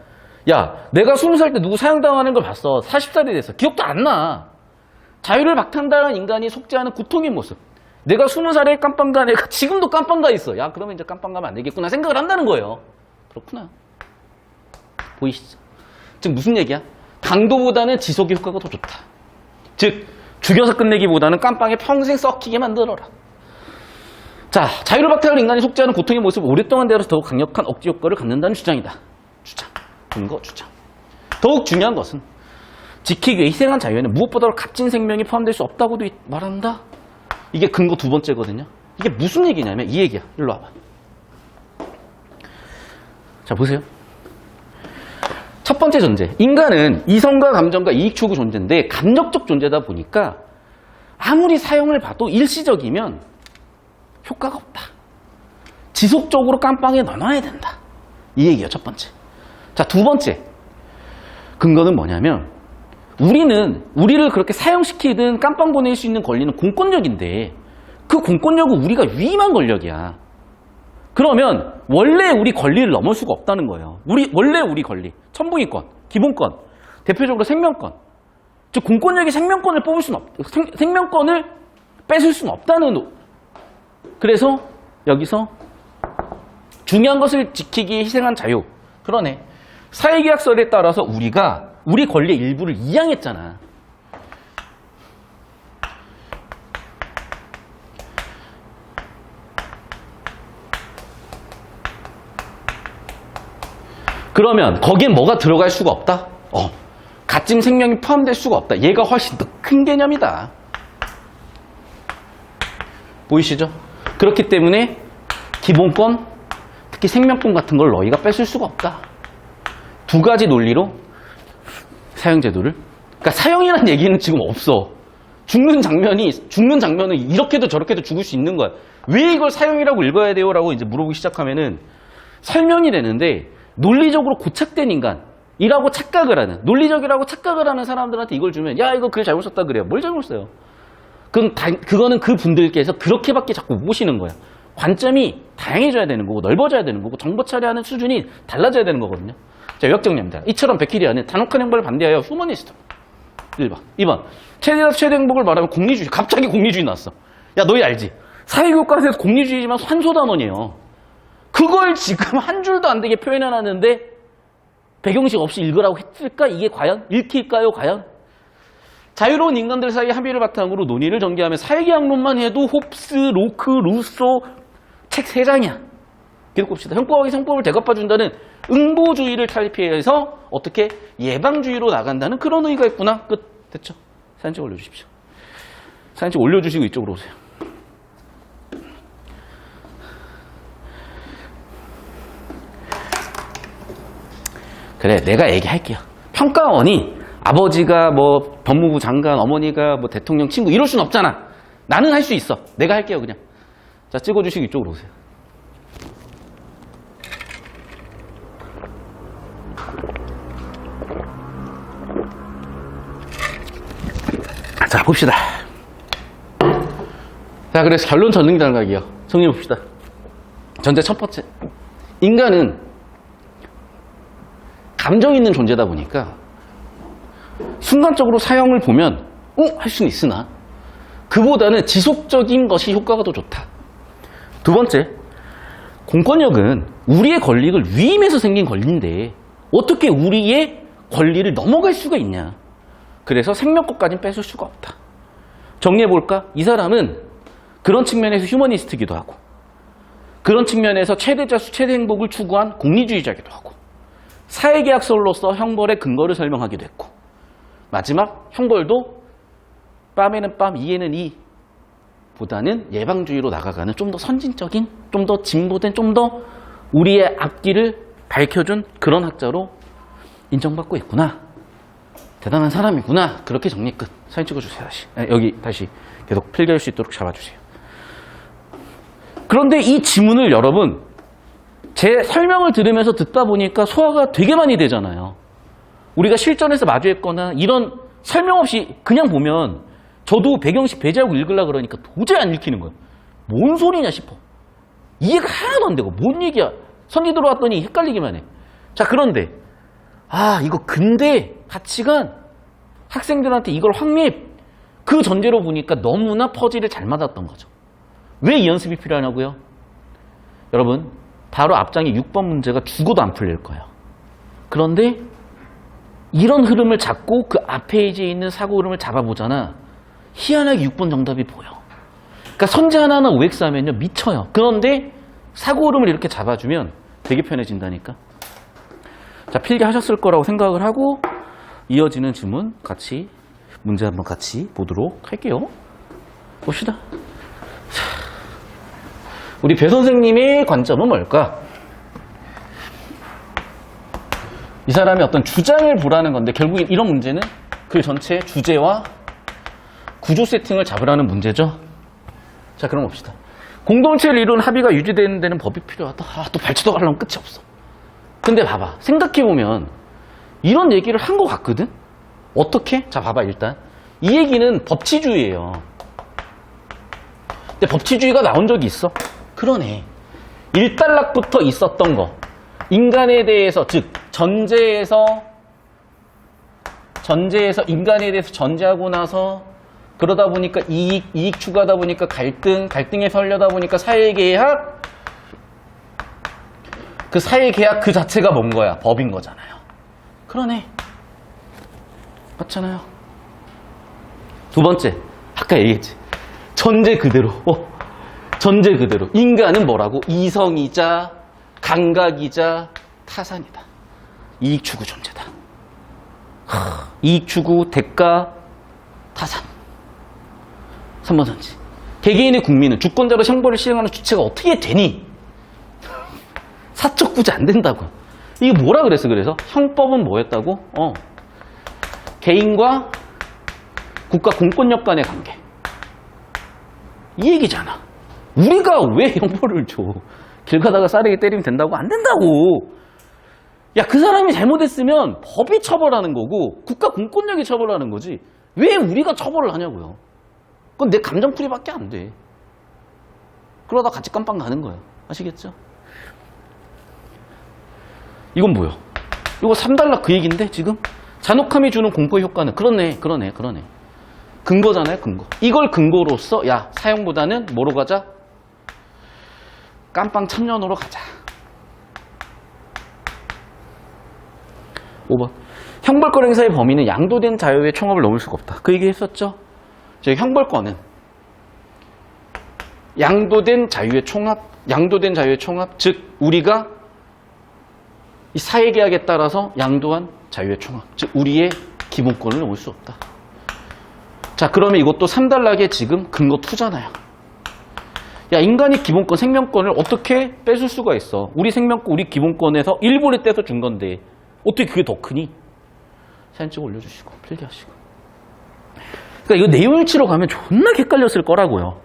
야, 내가 20살 때 누구 사형당하는 걸 봤어. 40살이 됐어. 기억도 안 나. 자유를 박탈당한 인간이 속죄하는 고통의 모습. 내가 20살에 깜빵 간 애가 지금도 깜빵 가 있어. 야, 그러면 이제 깜빵 가면 안 되겠구나 생각을 한다는 거예요. 그렇구나. 보이시죠? 즉 무슨 얘기야? 강도보다는 지속의 효과가 더 좋다. 즉 죽여서 끝내기보다는 깜빵에 평생 썩히게 만들어라. 자, 자유를 박탈한 인간이 속죄하는 고통의 모습을 오랫동안 되어서 더욱 강력한 억지 효과를 갖는다는 주장이다. 주장. 근거 주장. 더욱 중요한 것은 지키기 위해 희생한 자유에는 무엇보다도 값진 생명이 포함될 수 없다고도 말한다. 이게 근거 두 번째거든요. 이게 무슨 얘기냐면 이 얘기야. 일로 와봐. 자, 보세요. 첫 번째 전제. 인간은 이성과 감정과 이익 추구 존재인데 감정적 존재다 보니까 아무리 사형을 봐도 일시적이면 효과가 없다. 지속적으로 깜빵에 넣어놔야 된다. 이 얘기예요, 첫 번째. 자, 두 번째. 근거는 뭐냐면 우리를 그렇게 사형시키든 깜빵 보낼 수 있는 권리는 공권력인데 그 공권력은 우리가 위임한 권력이야. 그러면 원래 우리 권리를 넘을 수가 없다는 거예요. 원래 우리 권리. 천부인권, 기본권, 대표적으로 생명권. 즉 공권력이 생명권을 뽑을 수는 생명권을 뺏을 수는 없다는. 그래서 여기서 중요한 것을 지키기 위해 희생한 자유. 그러네. 사회계약서에 따라서 우리가 우리 권리의 일부를 이양했잖아. 그러면 거기에 뭐가 들어갈 수가 없다? 가찜 생명이 포함될 수가 없다. 얘가 훨씬 더 큰 개념이다. 보이시죠? 그렇기 때문에 기본권, 특히 생명권 같은 걸 너희가 뺏을 수가 없다. 두 가지 논리로 사형제도를. 그러니까 사형이라는 얘기는 지금 없어. 죽는 장면은 이렇게도 저렇게도 죽을 수 있는 거야. 왜 이걸 사형이라고 읽어야 돼요? 라고 이제 물어보기 시작하면은 설명이 되는데 논리적으로 고착된 인간이라고 착각을 하는, 논리적이라고 착각을 하는 사람들한테 이걸 주면 야, 이거 글 잘못 썼다 그래요. 뭘 잘못 써요? 그거는 그 분들께서 그렇게밖에 자꾸 못 보시는 거야. 관점이 다양해져야 되는 거고 넓어져야 되는 거고 정보 처리하는 수준이 달라져야 되는 거거든요. 자, 요약 정리합니다. 이처럼 베키리아는 잔혹한 형벌을 반대하여 휴머니스트. 1번. 2번. 최대한 최대 행복을 말하면 공리주의. 갑자기 공리주의 나왔어. 야, 너희 알지? 사회교과서에서 공리주의지만 환소단원이에요. 그걸 지금 한 줄도 안 되게 표현해놨는데 배경식 없이 읽으라고 했을까? 이게 과연? 읽힐까요? 과연? 자유로운 인간들 사이의 합의를 바탕으로 논의를 전개하면 사회계약론만 해도 홉스, 로크, 루소 책 3장이야. 기록 봅시다. 형법이 성법을 대갚아준다는 응보주의를 탈피해서 어떻게 예방주의로 나간다는 그런 의의가 있구나. 끝. 됐죠? 사진 찍어 올려주십시오. 사진 찍어 올려주시고 이쪽으로 오세요. 그래, 내가 얘기할게요. 평가원이 아버지가 뭐 법무부 장관, 어머니가 뭐 대통령 친구 이럴 순 없잖아. 나는 할 수 있어. 내가 할게요, 그냥. 자, 찍어주시고 이쪽으로 오세요. 자, 봅시다. 자, 그래서 결론 전능 장각이요. 정리해 봅시다. 전제 첫 번째. 인간은 감정 있는 존재다 보니까 순간적으로 사형을 보면 할 수는 있으나 그보다는 지속적인 것이 효과가 더 좋다. 두 번째, 공권력은 우리의 권리를 위임해서 생긴 권리인데 어떻게 우리의 권리를 넘어갈 수가 있냐. 그래서 생명권까지는 뺏을 수가 없다. 정리해볼까? 이 사람은 그런 측면에서 휴머니스트기도 하고 그런 측면에서 최대자수 최대 행복을 추구한 공리주의자기도 하고 사회계약서로서 형벌의 근거를 설명하기도 했고 마지막 형벌도 빰에는 빰, 이에는 이 보다는 예방주의로 나가가는 좀 더 선진적인, 좀 더 진보된, 좀 더 우리의 앞길을 밝혀준 그런 학자로 인정받고 있구나. 대단한 사람이구나. 그렇게 정리 끝. 사진 찍어주세요. 다시. 여기 다시 계속 필기할 수 있도록 잡아주세요. 그런데 이 지문을 여러분 제 설명을 들으면서 듣다 보니까 소화가 되게 많이 되잖아요. 우리가 실전에서 마주했거나 이런 설명 없이 그냥 보면 저도 배경식 배제하고 읽으려고 그러니까 도저히 안 읽히는 거예요. 뭔 소리냐 싶어. 이해가 하나도 안 되고 뭔 얘기야. 선지 들어왔더니 헷갈리기만 해. 자, 그런데 이거 근대 가치관 학생들한테 이걸 확립 그 전제로 보니까 너무나 퍼즐이 잘 맞았던 거죠. 왜 이 연습이 필요하냐고요? 여러분 바로 앞장의 6번 문제가 죽어도 안 풀릴 거예요. 그런데 이런 흐름을 잡고 그 앞 페이지에 있는 사고 흐름을 잡아보잖아. 희한하게 6번 정답이 보여. 그러니까 선지 하나하나 OX 하면요 미쳐요. 그런데 사고 흐름을 이렇게 잡아주면 되게 편해진다니까. 자, 필기하셨을 거라고 생각을 하고 이어지는 질문 같이 문제 한번 같이 보도록 할게요. 봅시다. 우리 배 선생님의 관점은 뭘까? 이 사람이 어떤 주장을 보라는 건데 결국 이런 문제는 그 전체 주제와 구조 세팅을 잡으라는 문제죠. 자, 그럼 봅시다. 공동체를 이룬 합의가 유지되는 데는 법이 필요하다. 또 발치도 하려면 끝이 없어. 근데 봐봐. 생각해보면 이런 얘기를 한 것 같거든? 어떻게? 자, 봐봐. 일단 이 얘기는 법치주의예요. 근데 법치주의가 나온 적이 있어? 그러네. 일단락부터 있었던 거. 인간에 대해서, 즉 전제에서 인간에 대해서 전제하고 나서 그러다 보니까 이익 추구하다 보니까 갈등에 설려다 보니까 사회계약, 그 사회계약 그 자체가 뭔 거야? 법인 거잖아요. 그러네. 맞잖아요. 두 번째, 아까 얘기했지. 전제 그대로. 전제 그대로. 인간은 뭐라고? 이성이자 감각이자 타산이다. 이익 추구 존재다. 이익 추구, 대가, 타산. 3번 선지. 개개인의 국민은 주권자로 형벌을 시행하는 주체가 어떻게 되니? 사적 구제 안 된다고. 이게 뭐라 그랬어? 그래서 형법은 뭐였다고? 개인과 국가 공권력 간의 관계. 이 얘기잖아. 우리가 왜 형벌을 줘? 길 가다가 싸대기 때리면 된다고? 안 된다고. 야, 그 사람이 잘못했으면 법이 처벌하는 거고 국가 공권력이 처벌하는 거지. 왜 우리가 처벌을 하냐고요. 그건 내 감정풀이밖에 안 돼. 그러다 같이 깜빵 가는 거야. 아시겠죠? 이건 뭐야? 이거 3달러 그 얘기인데 지금? 잔혹함이 주는 공포 효과는 그러네. 근거잖아요, 근거. 이걸 근거로서 야, 사형보다는 뭐로 가자? 깜빵 참년으로 가자. 5번. 형벌권 행사의 범위는 양도된 자유의 총합을 넘을 수가 없다. 그 얘기 했었죠? 즉 형벌권은 양도된 자유의 총합, 즉 우리가 이 사회계약에 따라서 양도한 자유의 총합, 즉 우리의 기본권을 넘을 수 없다. 자, 그러면 이것도 3단락에 지금 근거 2잖아요. 야, 인간이 기본권, 생명권을 어떻게 뺏을 수가 있어? 우리 생명권, 우리 기본권에서 일부를 떼서 준 건데 어떻게 그게 더 크니? 사진 찍어 올려주시고 필기하시고. 그러니까 이거 내용일치로 가면 존나 헷갈렸을 거라고요.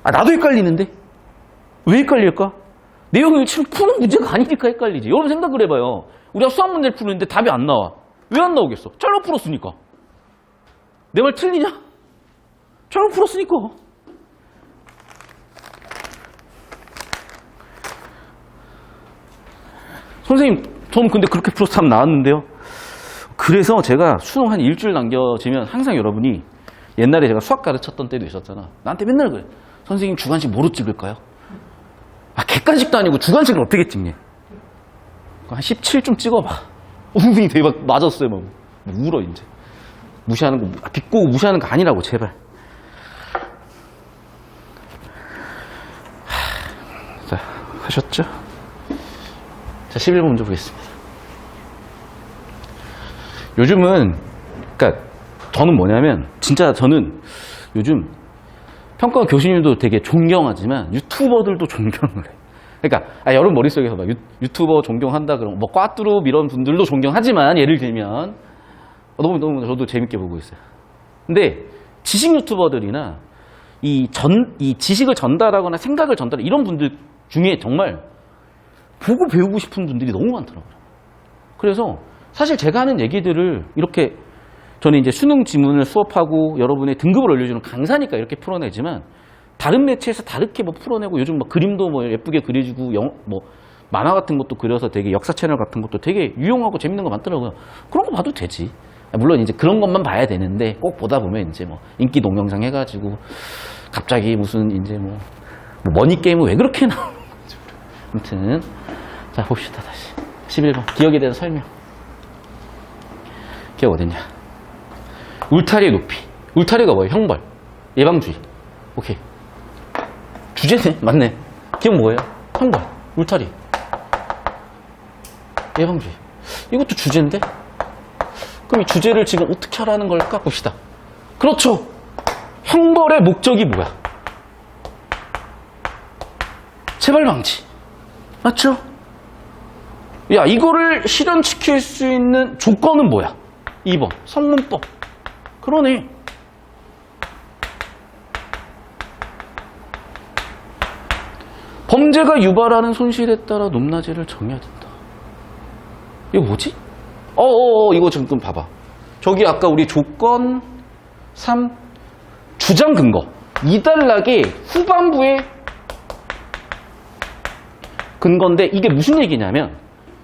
아, 나도 헷갈리는데 왜 헷갈릴까? 내용일치로 푸는 문제가 아니니까 헷갈리지. 여러분 생각을 해봐요. 우리가 수학 문제를 푸는데 답이 안 나와. 왜 안 나오겠어? 잘못 풀었으니까. 내 말 틀리냐? 잘못 풀었으니까. 선생님, 저는 근데 그렇게 풀어서 답 나왔는데요. 그래서 제가 수능 한 일주일 남겨지면 항상 여러분이 옛날에 제가 수학 가르쳤던 때도 있었잖아. 나한테 맨날 그래. 선생님 주관식 뭐로 찍을까요? 아, 객관식도 아니고 주관식을 어떻게 찍니? 한 17좀 찍어봐. 은근히 대박 맞았어요. 막 울어 이제. 무시하는 거, 비꼬고 무시하는 거 아니라고 제발. 자, 하셨죠? 자, 11번 문제 보겠습니다. 요즘은, 그러니까 저는 뭐냐면, 진짜 저는 요즘 평가 교수님도 되게 존경하지만 유튜버들도 존경을 해. 그러니까 여러분 머릿속에서 막 유튜버 존경한다 그러면 뭐 꽈뚜룹 이런 분들도 존경하지만 예를 들면 너무 저도 재밌게 보고 있어요. 근데 지식 유튜버들이나 이 지식을 전달하거나 생각을 전달하는 이런 분들 중에 정말 보고 배우고 싶은 분들이 너무 많더라고요. 그래서 사실 제가 하는 얘기들을 이렇게 저는 이제 수능 지문을 수업하고 여러분의 등급을 올려주는 강사니까 이렇게 풀어내지만 다른 매체에서 다르게 뭐 풀어내고 요즘 뭐 그림도 뭐 예쁘게 그려주고 뭐 만화 같은 것도 그려서 되게 역사 채널 같은 것도 되게 유용하고 재밌는 거 많더라고요. 그런 거 봐도 되지. 물론 이제 그런 것만 봐야 되는데 꼭 보다 보면 이제 뭐 인기 동영상 해가지고 갑자기 무슨 이제 뭐 머니 게임은 왜 그렇게 나오는 거지. 아무튼 자 봅시다 다시 11번 기억에 대한 설명. 기억 어딨냐? 울타리의 높이. 울타리가 뭐예요? 형벌, 예방주의. 오케이. 주제네? 맞네. 기억 뭐예요? 형벌, 울타리, 예방주의. 이것도 주제인데? 그럼 이 주제를 지금 어떻게 하라는 걸까? 봅시다. 그렇죠. 형벌의 목적이 뭐야? 재발방지. 맞죠? 야, 이거를 실현시킬 수 있는 조건은 뭐야? 2번, 성문법. 그러네. 범죄가 유발하는 손실에 따라 높낮이를 정해야 된다. 이거 뭐지? 이거 지금 봐봐. 저기 아까 우리 조건 3 주장 근거 2단락의 후반부에 근거인데 이게 무슨 얘기냐면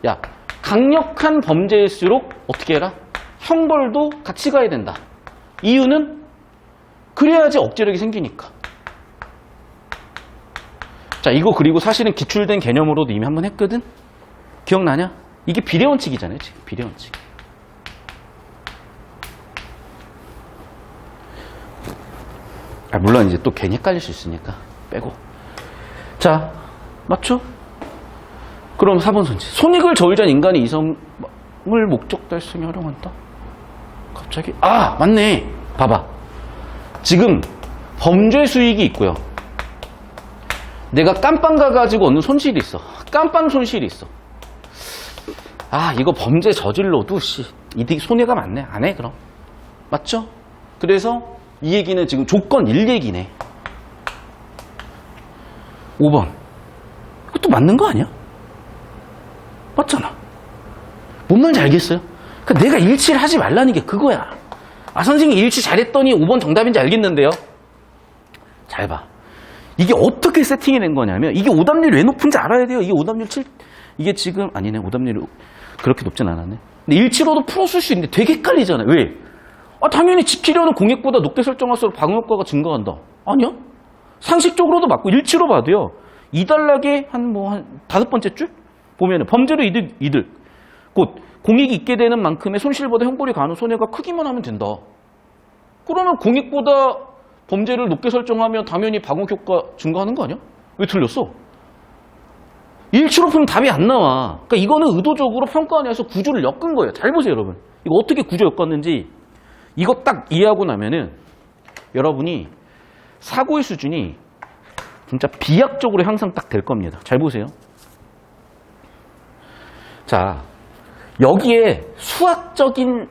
야, 강력한 범죄일수록 어떻게 해라? 형벌도 같이 가야 된다. 이유는 그래야지 억제력이 생기니까. 자, 이거 그리고 사실은 기출된 개념으로도 이미 한번 했거든? 기억나냐? 이게 비례원칙이잖아요, 지금. 비례원칙. 물론 이제 또 괜히 헷갈릴 수 있으니까 빼고. 자, 맞죠? 그럼 4번 손질. 손익을 저울잔 인간이 이성을 목적 달성에 활용한다? 갑자기? 아, 맞네. 봐봐. 지금 범죄 수익이 있고요. 내가 깜빵 가가지고 얻는 손실이 있어. 깜빵 손실이 있어. 아, 이거 범죄 저질러도 이득 손해가 많네. 안 해, 그럼. 맞죠? 그래서 이 얘기는 지금 조건 1 얘기네. 5번. 이것도 맞는 거 아니야? 맞잖아. 뭔 말인지 알겠어요? 그러니까 내가 일치를 하지 말라는 게 그거야. 아, 선생님 일치 잘했더니 5번 정답인지 알겠는데요? 잘 봐. 이게 어떻게 세팅이 된 거냐면 이게 오답률이 왜 높은지 알아야 돼요. 이게 오답률 7, 이게 지금 아니네. 오답률이 그렇게 높진 않았네. 근데 일치로도 풀었을 수 있는데 되게 헷갈리잖아요. 왜? 아, 당연히 지키려는 공액보다 높게 설정할수록 방어효과가 증가한다. 아니야? 상식적으로도 맞고 일치로 봐도요. 2단락에 한 5번째 줄 보면은 범죄로 이득 곧 공익이 있게 되는 만큼의 손실보다 형벌이 가는 손해가 크기만 하면 된다. 그러면 공익보다 범죄를 높게 설정하면 당연히 방어력 효과 증가하는 거 아니야? 왜 틀렸어? 일치로 풀면 답이 안 나와. 그러니까 이거는 의도적으로 평가원에서 구조를 엮은 거예요. 잘 보세요, 여러분. 이거 어떻게 구조 엮었는지 이거 딱 이해하고 나면은 여러분이 사고의 수준이 진짜 비약적으로 향상 딱 될 겁니다. 잘 보세요. 자, 여기에 수학적인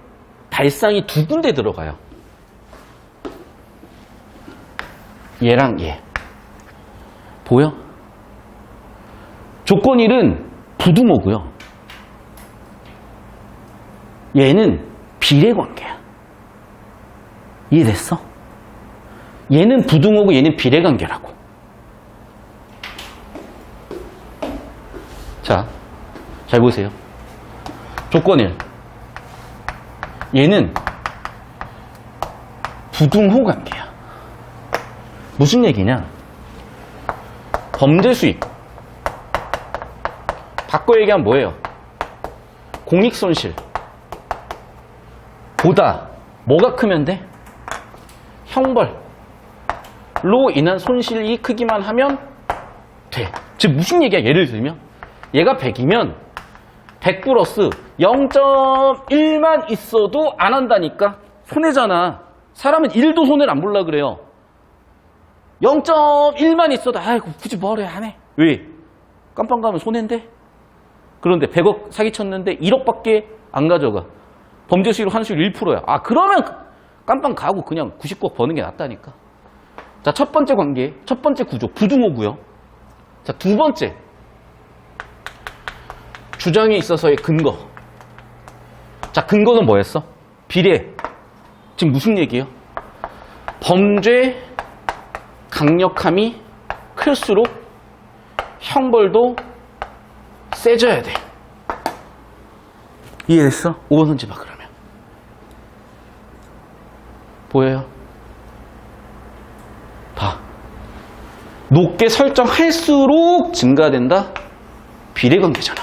발상이 두 군데 들어가요. 얘랑 얘. 보여? 조건 1은 부등호고요. 얘는 비례관계야. 이해됐어? 얘는 부등호고 얘는 비례관계라고. 자, 잘 보세요. 조건 1. 얘는 부등호 관계야. 무슨 얘기냐? 범죄 수익. 바꿔 얘기하면 뭐예요? 공익 손실. 보다 뭐가 크면 돼? 형벌로 인한 손실이 크기만 하면 돼. 즉 무슨 얘기야? 예를 들면 얘가 100이면 100 플러스 0.1만 있어도 안 한다니까. 손해잖아. 사람은 1도 손해를 안 볼라 그래요. 0.1만 있어도 아이고 굳이 뭐하래 안 해. 왜? 깜빵 가면 손해인데? 그런데 100억 사기쳤는데 1억밖에 안 가져가. 범죄 수익 환수율 1%야. 아 그러면 깜빵 가고 그냥 99억 버는 게 낫다니까. 자, 첫 번째 관계, 첫 번째 구조 부등호고요. 자, 두 번째 주장에 있어서의 근거. 자, 근거는 뭐였어? 비례. 지금 무슨 얘기예요? 범죄 강력함이 클수록 형벌도 세져야 돼. 이해됐어? 5번 손지 봐 그러면. 보여요? 봐. 높게 설정할수록 증가된다? 비례관계잖아.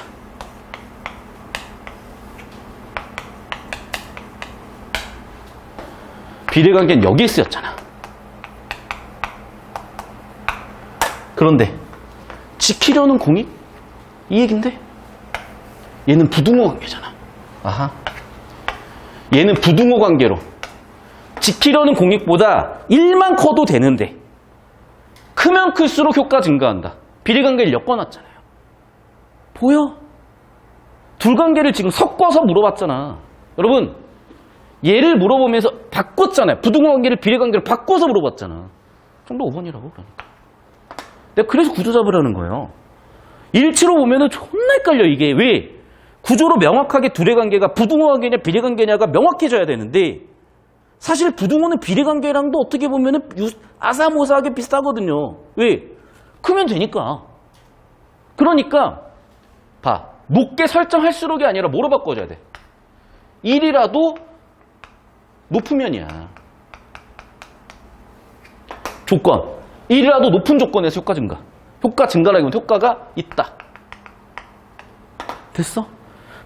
비례관계는 여기에 쓰였잖아. 그런데 지키려는 공익? 이 얘긴데? 얘는 부등호 관계잖아. 아하. 얘는 부등호 관계로 지키려는 공익보다 1만 커도 되는데 크면 클수록 효과 증가한다. 비례관계를 엮어놨잖아요. 보여? 둘 관계를 지금 섞어서 물어봤잖아. 여러분 얘를 물어보면서 바꿨잖아요. 부등호 관계를 비례관계로 바꿔서 물어봤잖아. 정도 5번이라고 그러니까. 내가 그래서 구조 잡으라는 거예요. 일치로 보면은 존나 헷갈려 이게. 왜? 구조로 명확하게 둘의 관계가 부등호 관계냐 비례관계냐가 명확해져야 되는데 사실 부등호는 비례관계랑도 어떻게 보면은 아사모사하게 비슷하거든요. 왜? 크면 되니까. 그러니까 봐. 높게 설정할수록이 아니라 뭐로 바꿔줘야 돼? 1이라도 높으면이야. 조건. 1이라도 높은 조건에서 효과 증가. 효과 증가라기보다 효과가 있다. 됐어?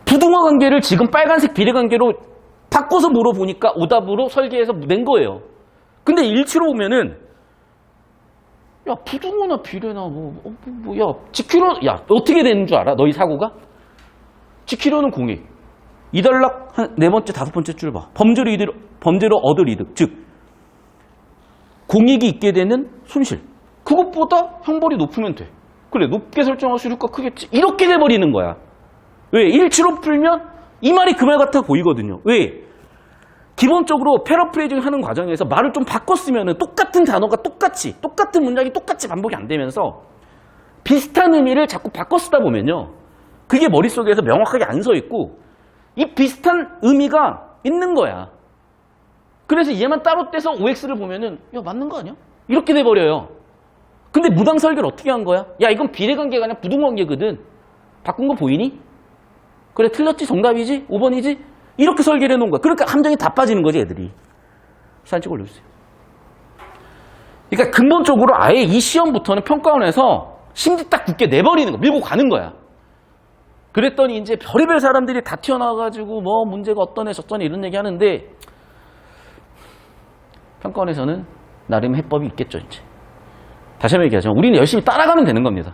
부등호 관계를 지금 빨간색 비례관계로 바꿔서 물어보니까 오답으로 설계해서 낸 거예요. 근데 일치로 보면은 야 부등호나 비례나 야 지키려 야 어떻게 되는 줄 알아? 너희 사고가? 지키려는 공익. 이단락 한 네 번째 다섯 번째 줄 봐. 범죄로 얻을 이득. 즉 공익이 있게 되는 손실. 그것보다 형벌이 높으면 돼. 그래 높게 설정할수록 효과 크겠지. 이렇게 돼버리는 거야. 왜? 일치로 풀면 이 말이 그 말 같아 보이거든요. 왜? 기본적으로 패러프레이징 하는 과정에서 말을 좀 바꿨으면 똑같은 단어가 똑같은 문장이 똑같이 반복이 안 되면서 비슷한 의미를 자꾸 바꿔 쓰다 보면요. 그게 머릿속에서 명확하게 안 서 있고 이 비슷한 의미가 있는 거야. 그래서 얘만 따로 떼서 OX를 보면은 야 맞는 거 아니야? 이렇게 돼버려요. 근데 무당 설계를 어떻게 한 거야? 야 이건 비례관계가 아니라 부등관계거든. 바꾼 거 보이니? 그래 틀렸지? 정답이지? 5번이지? 이렇게 설계를 해놓은 거야. 그러니까 함정이 다 빠지는 거지 애들이. 사진 찍어 올려주세요. 그러니까 근본적으로 아예 이 시험부터는 평가원에서 심지 딱 굳게 내버리는 거 밀고 가는 거야. 그랬더니 이제 별의별 사람들이 다 튀어나와가지고 뭐 문제가 어떠네 저떠네 이런 얘기 하는데 평가원에서는 나름 해법이 있겠죠, 이제. 다시 한번 얘기하죠. 우리는 열심히 따라가면 되는 겁니다.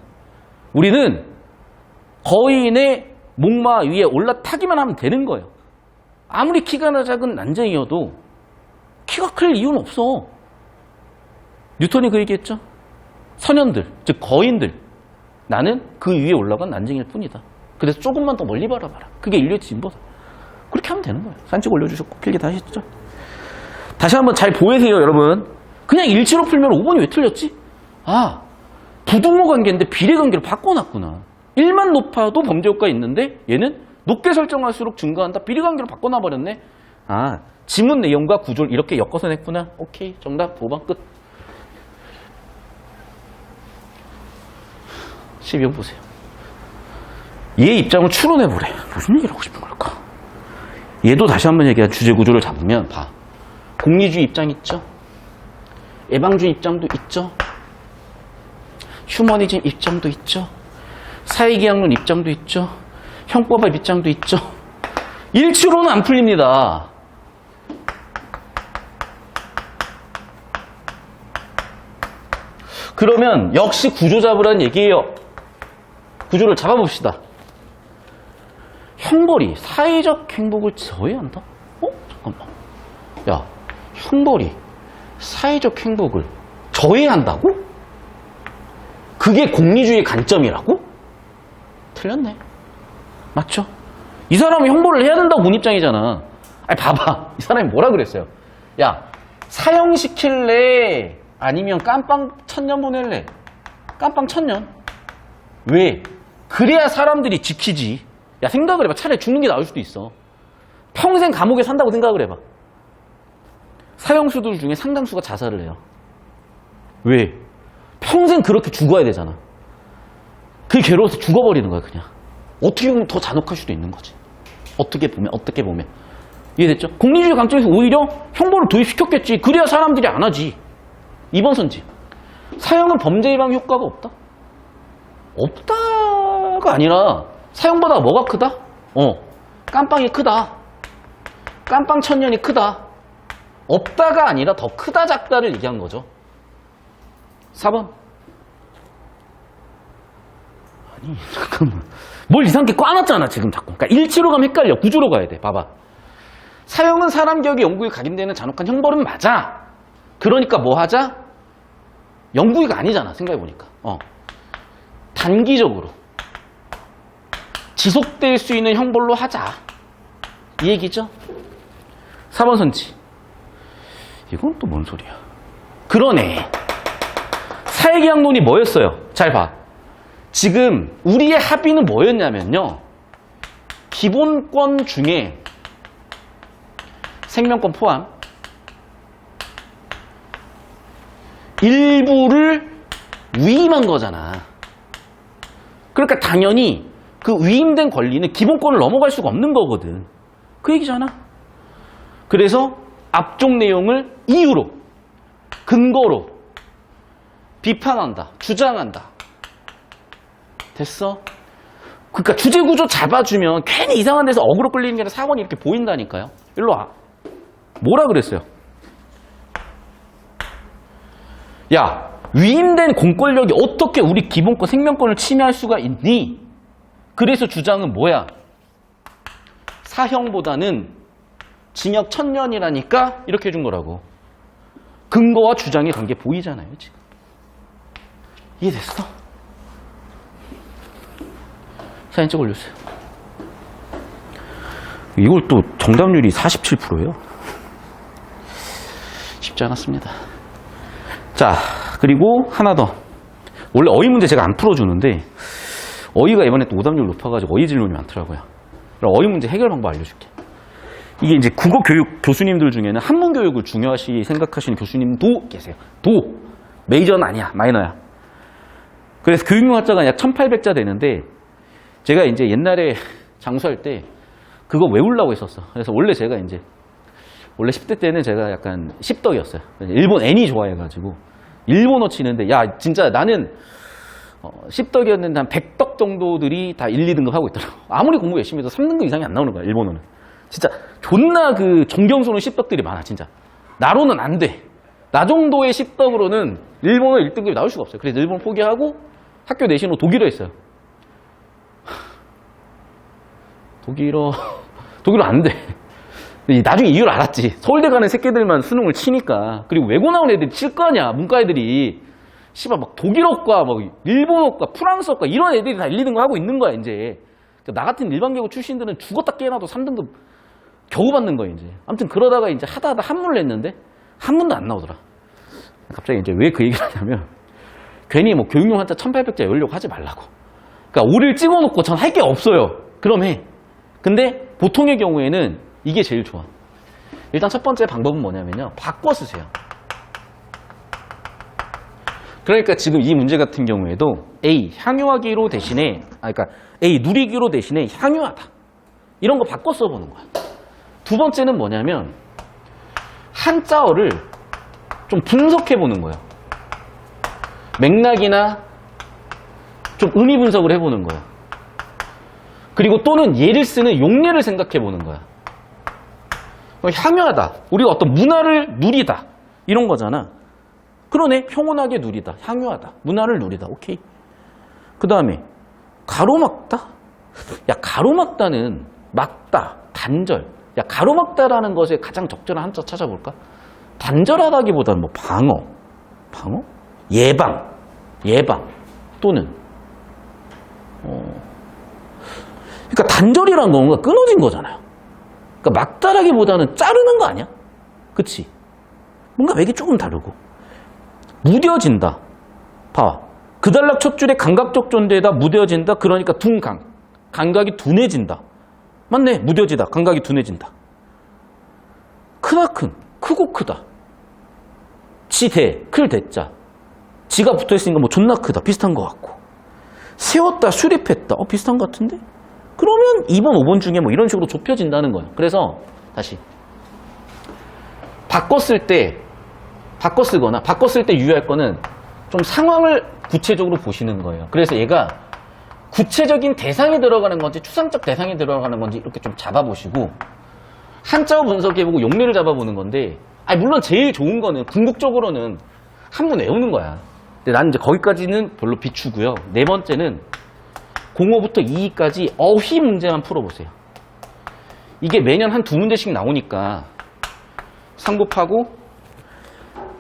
우리는 거인의 목마 위에 올라타기만 하면 되는 거예요. 아무리 키가 작은 난쟁이여도 키가 클 이유는 없어. 뉴턴이 그 얘기했죠. 선현들, 즉 거인들. 나는 그 위에 올라간 난쟁이일 뿐이다. 그래서 조금만 더 멀리 바라봐라. 그게 인류의 진보다. 그렇게 하면 되는 거예요. 사진 찍어 올려주셨고 필기 다 하셨죠? 다시 한번 잘 보이세요, 여러분. 그냥 일치로 풀면 5번이 왜 틀렸지? 아, 부등호 관계인데 비례 관계로 바꿔놨구나. 1만 높아도 범죄 효과가 있는데 얘는 높게 설정할수록 증가한다. 비례 관계로 바꿔놔버렸네. 아, 지문 내용과 구조를 이렇게 엮어서 냈구나. 오케이, 정답 5번 끝. 12번 보세요. 얘 입장을 추론해보래. 무슨 얘기를 하고 싶은 걸까? 얘도 다시 한번 얘기한 주제 구조를 잡으면 봐. 공리주의 입장 있죠? 예방주의 입장도 있죠? 휴머니즘 입장도 있죠? 사회계약론 입장도 있죠? 형법학 입장도 있죠? 일치로는 안 풀립니다. 그러면 역시 구조 잡으라는 얘기예요. 구조를 잡아봅시다. 형벌이 사회적 행복을 저해한다? 잠깐만. 야, 형벌이 사회적 행복을 저해한다고? 그게 공리주의 관점이라고? 틀렸네. 맞죠? 이 사람이 형벌을 해야 된다고 본 입장이잖아. 아니, 봐봐. 이 사람이 뭐라 그랬어요? 야, 사형시킬래? 아니면 깜빵 1000년 보낼래? 깜빵 1000년. 왜? 그래야 사람들이 지키지. 야, 생각을 해봐. 차라리 죽는 게 나을 수도 있어. 평생 감옥에 산다고 생각을 해봐. 사형수들 중에 상당수가 자살을 해요. 왜? 평생 그렇게 죽어야 되잖아. 그게 괴로워서 죽어버리는 거야, 그냥. 어떻게 보면 더 잔혹할 수도 있는 거지. 어떻게 보면. 이해됐죠? 공리주의 관점에서 오히려 형벌을 도입시켰겠지. 그래야 사람들이 안 하지. 2번 선지. 사형은 범죄 예방 효과가 없다? 없다가 아니라 사형보다 뭐가 크다? 깜빵이 크다. 깜빵 1000년이 크다. 없다가 아니라 더 크다 작다를 얘기한 거죠. 4번. 아니, 잠깐만. 뭘 이상하게 꽈놨잖아, 지금 자꾸. 그러니까 일치로 가면 헷갈려. 구조로 가야 돼. 봐봐. 사형은 사람 기억의 영구에 각인되는 잔혹한 형벌은 맞아. 그러니까 뭐 하자? 영구가 아니잖아, 생각해보니까. 단기적으로 지속될 수 있는 형벌로 하자. 이 얘기죠? 4번 선지. 이건 또 뭔 소리야? 그러네. 사회계약론이 뭐였어요? 잘 봐. 지금 우리의 합의는 뭐였냐면요. 기본권 중에 생명권 포함 일부를 위임한 거잖아. 그러니까 당연히 그 위임된 권리는 기본권을 넘어갈 수가 없는 거거든. 그 얘기잖아. 그래서 앞쪽 내용을 이유로, 근거로 비판한다, 주장한다. 됐어? 그러니까 주제구조 잡아주면 괜히 이상한 데서 어그로 끌리는 게 아니라 사건이 이렇게 보인다니까요. 일로 와. 뭐라 그랬어요? 야, 위임된 공권력이 어떻게 우리 기본권, 생명권을 침해할 수가 있니? 그래서 주장은 뭐야? 사형보다는 징역 1000년이라니까 이렇게 해준 거라고. 근거와 주장의 관계 보이잖아요, 지금. 이해됐어? 사진 찍어 올려주세요. 이걸 또 정답률이 47%예요. 쉽지 않았습니다. 자, 그리고 하나 더. 원래 어휘 문제 제가 안 풀어주는데 어휘가 이번에 또 오답률 높아가지고 어휘 질문이 많더라고요. 그럼 어휘 문제 해결 방법 알려줄게. 이게 이제 국어 교육 교수님들 중에는 한문 교육을 중요하시 생각하시는 교수님도 계세요. 메이저는 아니야, 마이너야. 그래서 교육용학자가 약 1800자 되는데 제가 이제 옛날에 장수할 때 그거 외우려고 했었어. 그래서 원래 제가 이제 원래 10대 때는 제가 약간 씹덕이었어요. 일본 애니 좋아해가지고 일본어 치는데 야 진짜 나는 10덕이었는데 한 100덕 정도들이 다 1, 2등급 하고 있더라고. 아무리 공부 열심히 해도 3등급 이상이 안 나오는 거야, 일본어는. 진짜 존나 그 존경스러운 10덕들이 많아, 진짜. 나로는 안 돼. 나 정도의 10덕으로는 일본어 1등급이 나올 수가 없어요. 그래서 일본 포기하고 학교 내신으로 독일어 했어요. 독일어 안 돼. 나중에 이유를 알았지. 서울대 가는 새끼들만 수능을 치니까. 그리고 외고 나온 애들이 칠 거 아니야, 문과 애들이. 씨발, 막 독일어과, 막 일본어과, 프랑스어과 이런 애들이 다 1, 2등급 하고 있는 거야, 이제. 나 같은 일반계고 출신들은 죽었다 깨어나도 3등급 겨우 받는 거야, 이제. 아무튼 그러다가 이제 하다 한문을 냈는데 한문도 안 나오더라. 갑자기 이제 왜 그 얘기를 하냐면 괜히 뭐 교육용 한자 1800자 외우려고 하지 말라고. 그러니까 오를 찍어놓고 전 할 게 없어요. 그럼 해. 근데 보통의 경우에는 이게 제일 좋아. 일단 첫 번째 방법은 뭐냐면요. 바꿔 쓰세요. 그러니까 지금 이 문제 같은 경우에도 A 향유하기로 대신에 그러니까 A 누리기로 대신에 향유하다. 이런 거 바꿔 써보는 거야. 두 번째는 뭐냐면 한자어를 좀 분석해 보는 거예요. 맥락이나 좀 의미 분석을 해보는 거예요. 그리고 또는 예를 쓰는 용례를 생각해 보는 거야. 향유하다. 우리가 어떤 문화를 누리다. 이런 거잖아. 그러네. 평온하게 누리다. 향유하다. 문화를 누리다. 오케이. 그 다음에 가로막다? 야, 가로막다는 막다, 단절. 야, 가로막다라는 것에 가장 적절한 한자 찾아볼까? 단절하다기보다는 뭐 방어? 예방 또는 그러니까 단절이란 건 뭔가 끊어진 거잖아요. 그러니까 막다라기보다는 자르는 거 아니야? 그치? 뭔가 맥이 조금 다르고 무뎌진다. 봐. 그달락 첫 줄에 감각적 존재에다 무뎌진다. 그러니까 둔강. 감각이 둔해진다. 맞네. 무뎌지다. 감각이 둔해진다. 크다 큰. 크고 크다. 지대. 클 대자. 지가 붙어있으니까 뭐 존나 크다. 비슷한 것 같고. 세웠다. 수립했다. 비슷한 것 같은데? 그러면 2번, 5번 중에 뭐 이런 식으로 좁혀진다는 거예요. 그래서 다시 바꿨을 때 유의할 거는 좀 상황을 구체적으로 보시는 거예요. 그래서 얘가 구체적인 대상이 들어가는 건지 추상적 대상이 들어가는 건지 이렇게 좀 잡아보시고 한자어 분석해보고 용례를 잡아보는 건데 물론 제일 좋은 거는 궁극적으로는 한문 외우는 거야. 근데 나는 이제 거기까지는 별로 비추고요. 네 번째는 05부터 22까지 어휘 문제만 풀어보세요. 이게 매년 한 2문제씩 나오니까 3 곱하고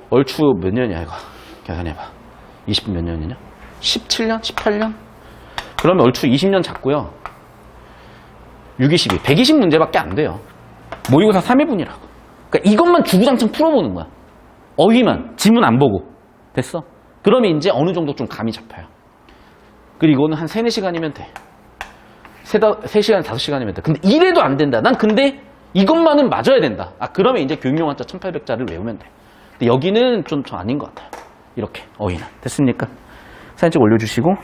얼추 몇 년이야 이거 계산해봐. 20 몇 년이냐? 17년? 18년? 그러면 얼추 20년 잡고요. 6, 22 120문제밖에 안 돼요. 모의고사 3회분이라고. 그러니까 이것만 주구장창 풀어보는 거야. 어휘만 지문 안 보고 됐어? 그러면 이제 어느 정도 좀 감이 잡혀요. 그리고는 한 3, 4시간이면 돼. 3시간, 5시간이면 돼. 근데 이래도 안 된다. 난 근데 이것만은 맞아야 된다. 그러면 이제 교육용 한자 1800자를 외우면 돼. 근데 여기는 좀 아닌 것 같아요. 이렇게 어휘는. 됐습니까? 사진 찍어 올려주시고.